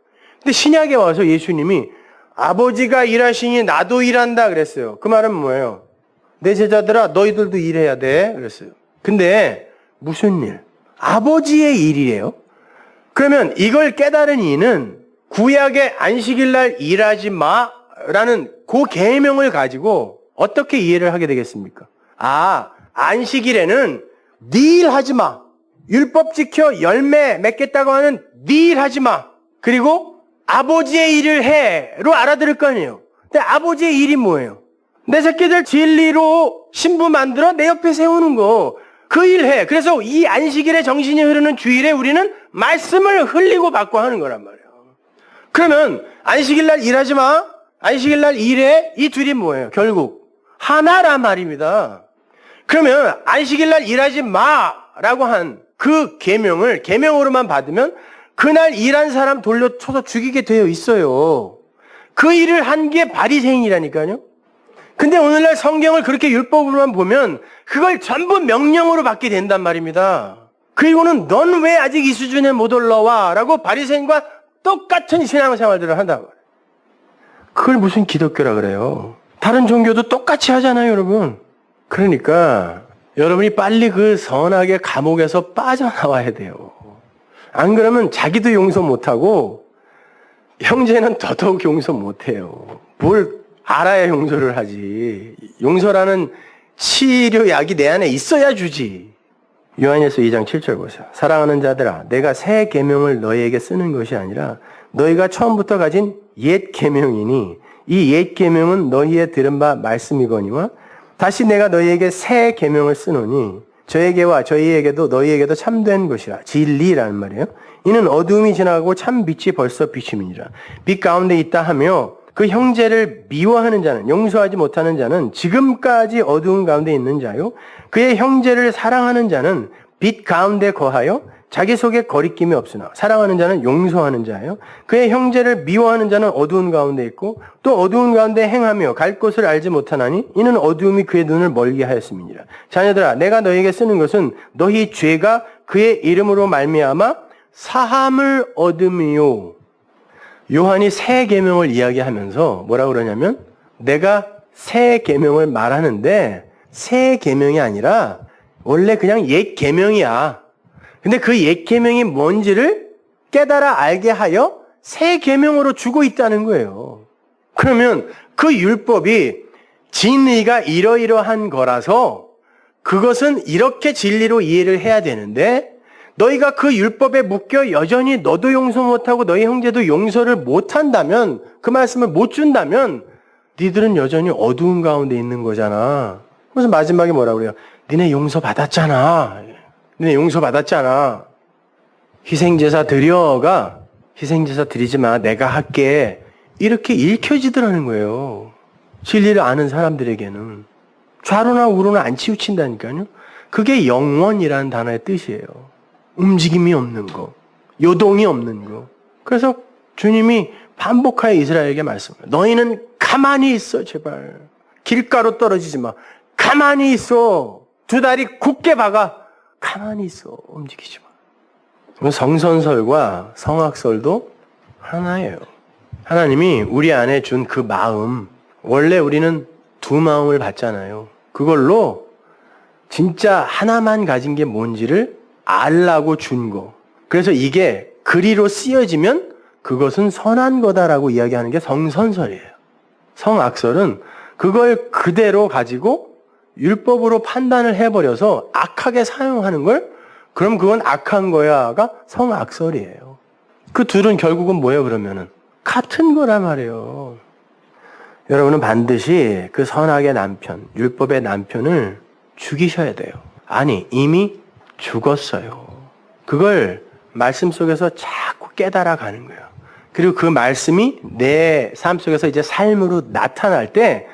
근데 신약에 와서 예수님이 아버지가 일하시니 나도 일한다 그랬어요. 그 말은 뭐예요? 내 제자들아 너희들도 일해야 돼 그랬어요. 근데 무슨 일? 아버지의 일이에요. 그러면 이걸 깨달은 이는 구약의 안식일날 일하지 마라는 그 계명을 가지고 어떻게 이해를 하게 되겠습니까? 아, 안식일에는 네 일 하지 마. 율법 지켜 열매 맺겠다고 하는 네 일 하지 마. 그리고 아버지의 일을 해로 알아들을 거 아니에요. 근데 아버지의 일이 뭐예요? 내 새끼들 진리로 신부 만들어 내 옆에 세우는 거. 그 일 해. 그래서 이 안식일에 정신이 흐르는 주일에 우리는 말씀을 흘리고 받고 하는 거란 말이에요. 그러면 안식일날 일하지 마. 안식일날 일해. 이 둘이 뭐예요? 결국 하나란 말입니다. 그러면 안식일날 일하지 마라고 한 그 계명을 계명으로만 받으면 그날 일한 사람 돌려쳐서 죽이게 되어 있어요. 그 일을 한 게 바리새인이라니까요. 근데 오늘날 성경을 그렇게 율법으로만 보면 그걸 전부 명령으로 받게 된단 말입니다. 그리고는 넌 왜 아직 이 수준에 못 올라와? 라고 바리새인과 똑같은 신앙생활들을 한다고. 그걸 무슨 기독교라 그래요. 다른 종교도 똑같이 하잖아요, 여러분. 그러니까 여러분이 빨리 그 선악의 감옥에서 빠져나와야 돼요. 안 그러면 자기도 용서 못하고 형제는 더더욱 용서 못해요. 뭘 알아야 용서를 하지. 용서라는 치료약이 내 안에 있어야 주지. 요한일서 2장 7절 보세요. 사랑하는 자들아, 내가 새 계명을 너희에게 쓰는 것이 아니라 너희가 처음부터 가진 옛 계명이니 이 옛 계명은 너희의 들은 바 말씀이거니와 다시 내가 너희에게 새 계명을 쓰노니 저에게와 저희에게도 너희에게도 참된 것이라. 진리라는 말이에요. 이는 어두움이 지나가고 참 빛이 벌써 비춤이니라. 빛 가운데 있다 하며 그 형제를 미워하는 자는, 용서하지 못하는 자는 지금까지 어두운 가운데 있는 자요. 그의 형제를 사랑하는 자는 빛 가운데 거하여 자기 속에 거리낌이 없으나 사랑하는 자는 용서하는 자예요. 그의 형제를 미워하는 자는 어두운 가운데 있고 또 어두운 가운데 행하며 갈 곳을 알지 못하나니 이는 어두움이 그의 눈을 멀게 하였음이니라. 자녀들아, 내가 너희에게 쓰는 것은 너희 죄가 그의 이름으로 말미암아 사함을 얻음이요. 요한이 새 계명을 이야기하면서 뭐라고 그러냐면 내가 새 계명을 말하는데 새 계명이 아니라 원래 그냥 옛 계명이야. 근데 그 옛 계명이 뭔지를 깨달아 알게 하여 새 계명으로 주고 있다는 거예요. 그러면 그 율법이 진리가 이러이러한 거라서 그것은 이렇게 진리로 이해를 해야 되는데 너희가 그 율법에 묶여 여전히 너도 용서 못하고 너희 형제도 용서를 못한다면 그 말씀을 못 준다면 니들은 여전히 어두운 가운데 있는 거잖아. 그래서 마지막에 뭐라고 그래요? 니네 용서 받았잖아. 니네 용서 받았잖아. 희생제사 드려가 희생제사 드리지 마. 내가 할게. 이렇게 읽혀지더라는 거예요. 진리를 아는 사람들에게는. 좌로나 우로는 안 치우친다니까요. 그게 영원이라는 단어의 뜻이에요. 움직임이 없는 거. 요동이 없는 거. 그래서 주님이 반복하여 이스라엘에게 말씀해요. 너희는 가만히 있어 제발. 길가로 떨어지지 마. 가만히 있어. 두 다리 굳게 박아. 가만히 있어. 움직이지 마. 성선설과 성악설도 하나예요. 하나님이 우리 안에 준 그 마음, 원래 우리는 두 마음을 받잖아요. 그걸로 진짜 하나만 가진 게 뭔지를 알라고 준 거. 그래서 이게 그리로 쓰여지면 그것은 선한 거다라고 이야기하는 게 성선설이에요. 성악설은 그걸 그대로 가지고 율법으로 판단을 해버려서 악하게 사용하는 걸, 그럼 그건 악한 거야가 성악설이에요. 그 둘은 결국은 뭐예요, 그러면은? 같은 거란 말이에요. 여러분은 반드시 그 선악의 남편, 율법의 남편을 죽이셔야 돼요. 아니, 이미 죽었어요. 그걸 말씀 속에서 자꾸 깨달아 가는 거예요. 그리고 그 말씀이 내 삶 속에서 이제 삶으로 나타날 때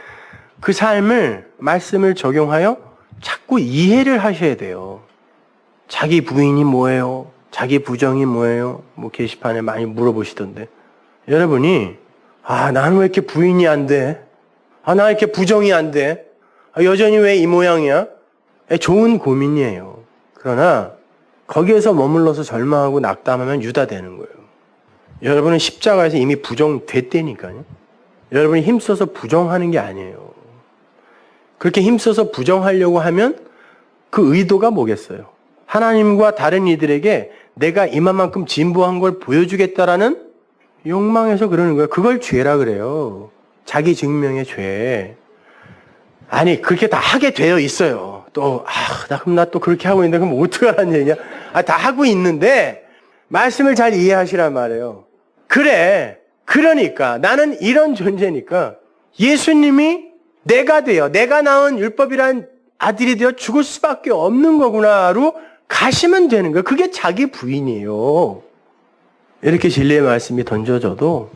그 삶을, 말씀을 적용하여 자꾸 이해를 하셔야 돼요. 자기 부인이 뭐예요? 자기 부정이 뭐예요? 뭐 게시판에 많이 물어보시던데. 여러분이, 나는 왜 이렇게 부인이 안 돼? 나 이렇게 부정이 안 돼? 여전히 왜 이 모양이야? 좋은 고민이에요. 그러나 거기에서 머물러서 절망하고 낙담하면 유다 되는 거예요. 여러분은 십자가에서 이미 부정됐다니까요. 여러분이 힘써서 부정하는 게 아니에요. 그렇게 힘써서 부정하려고 하면 그 의도가 뭐겠어요? 하나님과 다른 이들에게 내가 이만큼 진보한 걸 보여주겠다라는 욕망에서 그러는 거예요. 그걸 죄라 그래요. 자기 증명의 죄. 아니, 그렇게 다 하게 되어 있어요. 또, 그럼 나 또 그렇게 하고 있는데, 그럼 어떡하라는 얘기야? 다 하고 있는데, 말씀을 잘 이해하시란 말이에요. 그래. 그러니까, 나는 이런 존재니까, 예수님이 내가 되어, 내가 낳은 율법이란 아들이 되어 죽을 수밖에 없는 거구나로 가시면 되는 거예요. 그게 자기 부인이에요. 이렇게 진리의 말씀이 던져져도,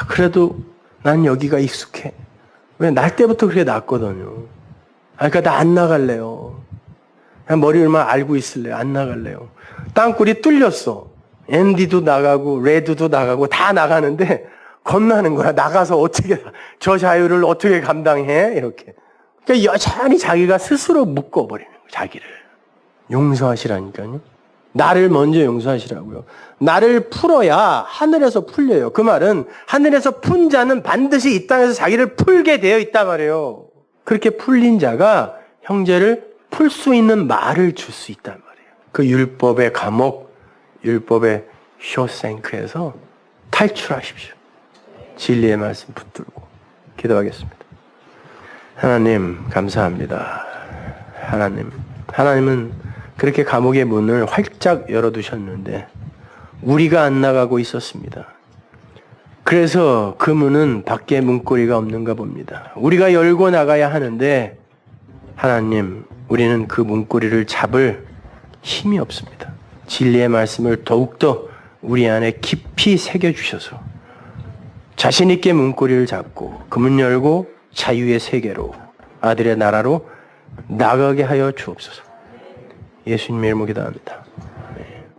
그래도 난 여기가 익숙해. 왜? 날 때부터 그렇게 났거든요. 그러니까 나 안 나갈래요. 그냥 머리를만 알고 있을래요. 안 나갈래요. 땅굴이 뚫렸어. 앤디도 나가고, 레드도 나가고, 다 나가는데, 겁나는 거야. 나가서 어떻게, 저 자유를 어떻게 감당해? 이렇게. 그러니까 여전히 자기가 스스로 묶어버리는 거예요. 자기를. 용서하시라니까요. 나를 먼저 용서하시라고요. 나를 풀어야 하늘에서 풀려요. 그 말은 하늘에서 푼 자는 반드시 이 땅에서 자기를 풀게 되어 있단 말이에요. 그렇게 풀린 자가 형제를 풀 수 있는 말을 줄 수 있단 말이에요. 그 율법의 감옥, 율법의 쇼생크에서 탈출하십시오. 진리의 말씀 붙들고 기도하겠습니다. 하나님 감사합니다. 하나님은 그렇게 감옥의 문을 활짝 열어두셨는데 우리가 안 나가고 있었습니다. 그래서 그 문은 밖에 문고리가 없는가 봅니다. 우리가 열고 나가야 하는데 하나님, 우리는 그 문고리를 잡을 힘이 없습니다. 진리의 말씀을 더욱더 우리 안에 깊이 새겨주셔서 자신 있게 문고리를 잡고 그 문 열고 자유의 세계로, 아들의 나라로 나가게 하여 주옵소서. 예수님의 이름으로 기도합니다.